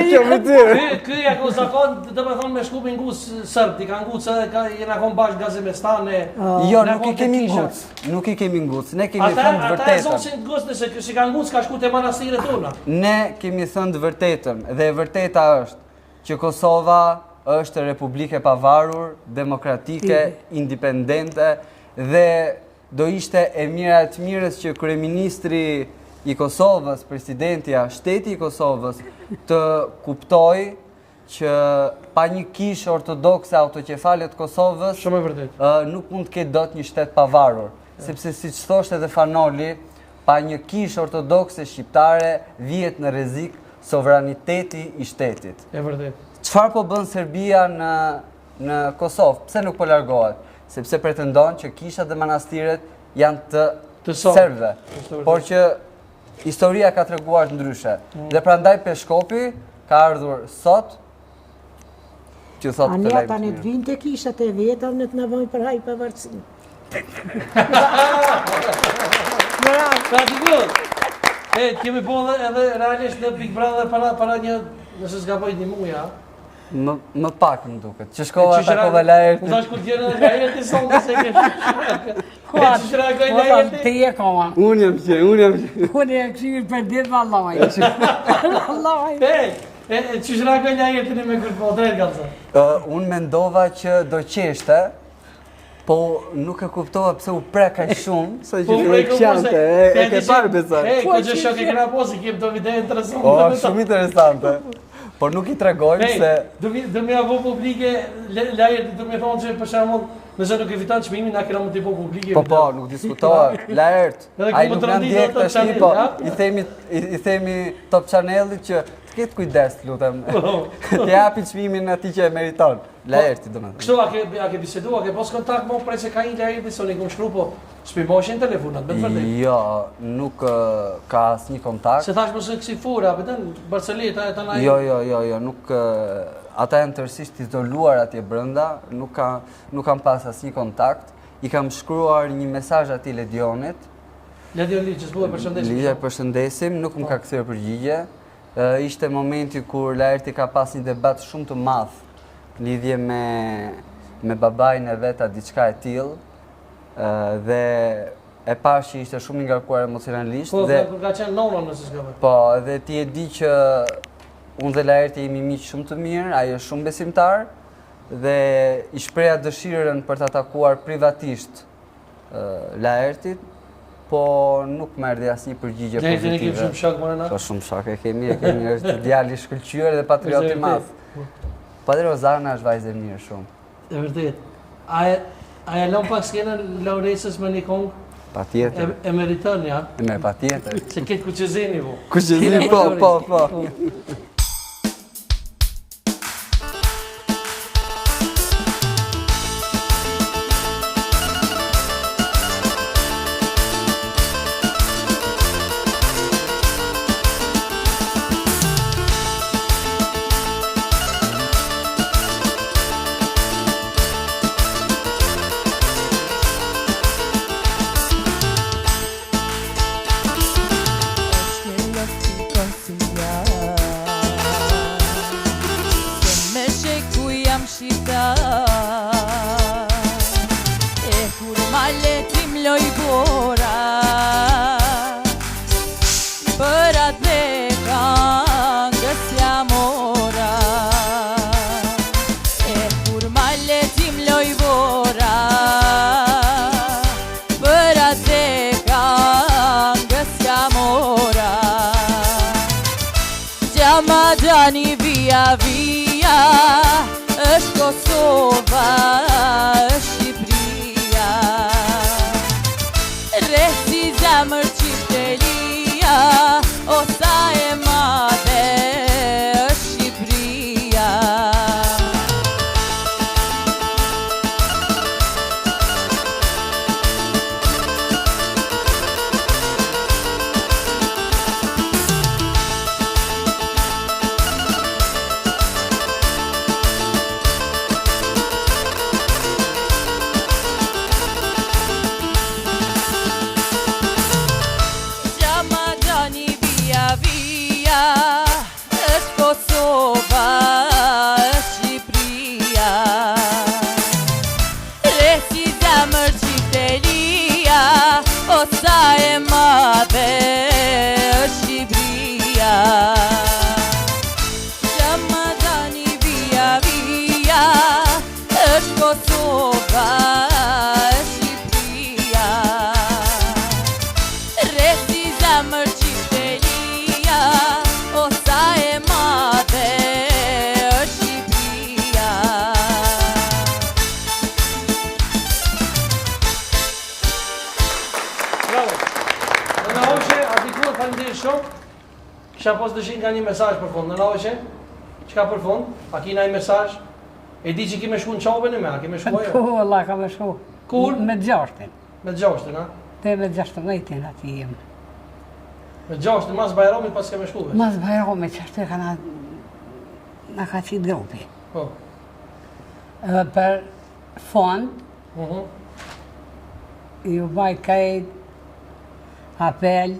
kjo fytyrë. Ky ja ka zakon, domethënë me shkup i nguc serb, i ka nguc edhe jena kon bash Gazimestane. Jo, nuk i kemi nguc. Nuk i kemi nguc. Ne kemi thënë të vërtetën. Ata zonë nguc nëse si ka nguc ka shku te manastiret tona. Ne kemi thënë të vërtetën dhe e vërteta është që Kosova është republike pavarur, demokratike, independente dhe do ishte e mira e të mirës që kryeministri i Kosovës, presidentja, shteti i Kosovës të kuptoj që pa një kishë ortodokse autokefale të Kosovës shumë e vërtet. Nuk mund të ketë dot një shtet pavarur, sepse siç thoshte edhe Fanoli, pa një kishë ortodokse shqiptare vihet në rrezik sovraniteti i shtetit. E vërtet. Çfarë po bën Serbia në Kosovë? Pse nuk po largohet? Sepse pretendon që kishat dhe manastiret janë të serbëve, por që historia ka treguar të ndryshe. Dhe prandaj Peshkopi ka ardhur sot që thot të lejmë. Anja tani të vinë të kishat e veta në të nëvojnë për haj pavarësinë. Kemi po edhe realisht në Big Brother para një, nëse s'gaboj një muja. Më pak më duket, që shkova takova Laerti. Unë kur tjerë Laerti sonë se ke që shrakoj Laerti. Ti e koma. Unë jam që. Unë e këshirë për ditë vallaj. Vallaj. Që shrakoj Laerti në me kërpo, drejt kalësa. Unë mendova që do qeshte, po nuk e kuptova pse u prek aq shumë, sa që filloi qante, e ke parë besoj. Po që shok e kena posi, kem do video interesante. Oh, shumë interesante. Por nuk i tregojmë se do më apo publike Laerti do më thonë se për shembull, nëse nuk e fiton çmimin, na kena mund të bëj publike. Po, nuk diskutohet. Laert, ai nuk na ndjek tash, po i themi Top Channel-it që të ketë kujdes, lutem. Të japi çmimin atij që e meriton. Laerti domethënë. Kështu a ke biseduar, a ke pas kontakt me prej se ka një Laerti sonë kum shkruaj po spimoshin telefonat, me vërtet. Jo, nuk ka asnjë kontakt. Se thash mos e kësi fura, vetëm Barceleta e tanaj. Jo, nuk ata janë tërësisht izoluar atje brenda, nuk kam pas asnjë kontakt. I kam shkruar një mesazh atij Ledionit. Ledion Liçës, po e përshëndesim. Lidhe përshëndesim, nuk më ka kthyer përgjigje. Ishte momenti kur Laerti ka pas një debat shumë të madh lidhje me babain e vet, diçka e tillë. Dhe e pash që ishte shumë i ngarkuar emocionalisht. Po, kur ka qenë nona nëse s'ka vë. Po, dhe ti e di që unë dhe Laerti jemi miq shumë të mirë, ai është shumë besimtar dhe i shpreha dëshirën për ta takuar privatisht Laertit, po nuk më erdhi asnjë përgjigje pozitive. Ne kemi shumë shok më na. Po shumë shok e kemi, është djalë i shkëlqyer dhe patriot i madh. Padre Ozana është vajzë e mirë shumë. E vërtet. A e lëm pak skenën Lauresës me një kongë? Patjetër. E meriton ja? Me patjetër. Se ketë kuqezeni po. Kuqezeni po. Gjani via Kisha pas dëshirë nga një mesazh për fund. Nëna Oqe, çka për fund? A kina një mesazh? E di që kime shku në qabën e me, a kime shku ajo? Po, Allah ka me shku. Kur? Me 6-tin. Me 6-tin, a? Te me 16-tin ati jem. Me 6-tin, mas Bajramit pas keme shku, Mas Bajrami, që ashtu e ka na ka qitë grupi. Po. Edhe për fond, ju baj kajt apel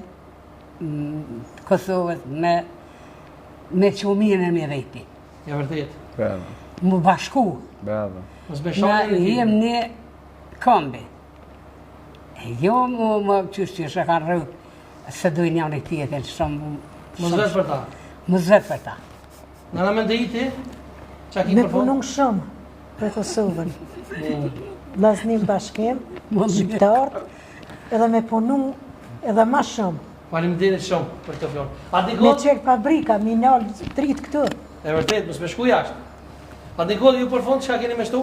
Kosovës me qumin e mirëti. Ja vërtet. Bravo. Mu bashku. Bravo. Mos me Na shohin e jem një kombi. E jo më qështë që kanë rrë, se dojnë janë i tjetër, shumë... Mos vetë për ta. Mos vetë për ta. Nëna me ndëji ti? Qa ki Me për fund? punun shumë për Kosovën. Vllaznim bashkim, Mos shqiptarë, edhe me punun edhe ma shumë. Faleminderit shumë për këtë fjalë. A Me dikon? qek fabrika, mi nalë trit këtu. E vërtet, mos me shku jashtë. A dikon ju për fund çka keni me shtu?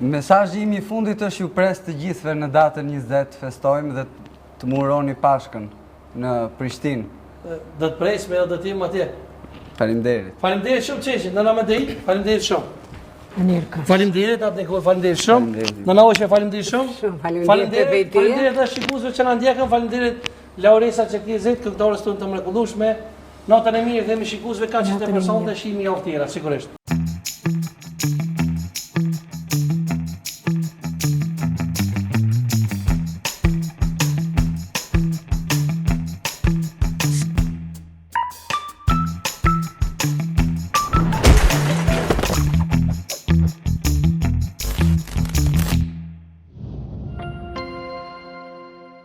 Mesazhi im i fundit është ju pres të gjithëve në datën 20 festojmë dhe të muroni Pashkën në Prishtinë. Do të presim edhe do të jemi atje. Faleminderit. Faleminderit shumë Çeçi, nëna me ndëji. Faleminderit shumë. Anirka. Faleminderit atë Nikol, faleminderit shumë. Faleminderit. Nëna Oqe, faleminderit shumë. Shumë faleminderit për ty. Faleminderit edhe shikuesve që na ndjekën, faleminderit Lauresa Çekizit, këngëtores tonë të mrekullueshme. Natën e mirë, themi shikuesve, kanë që të personte shihni javë tjera, sigurisht.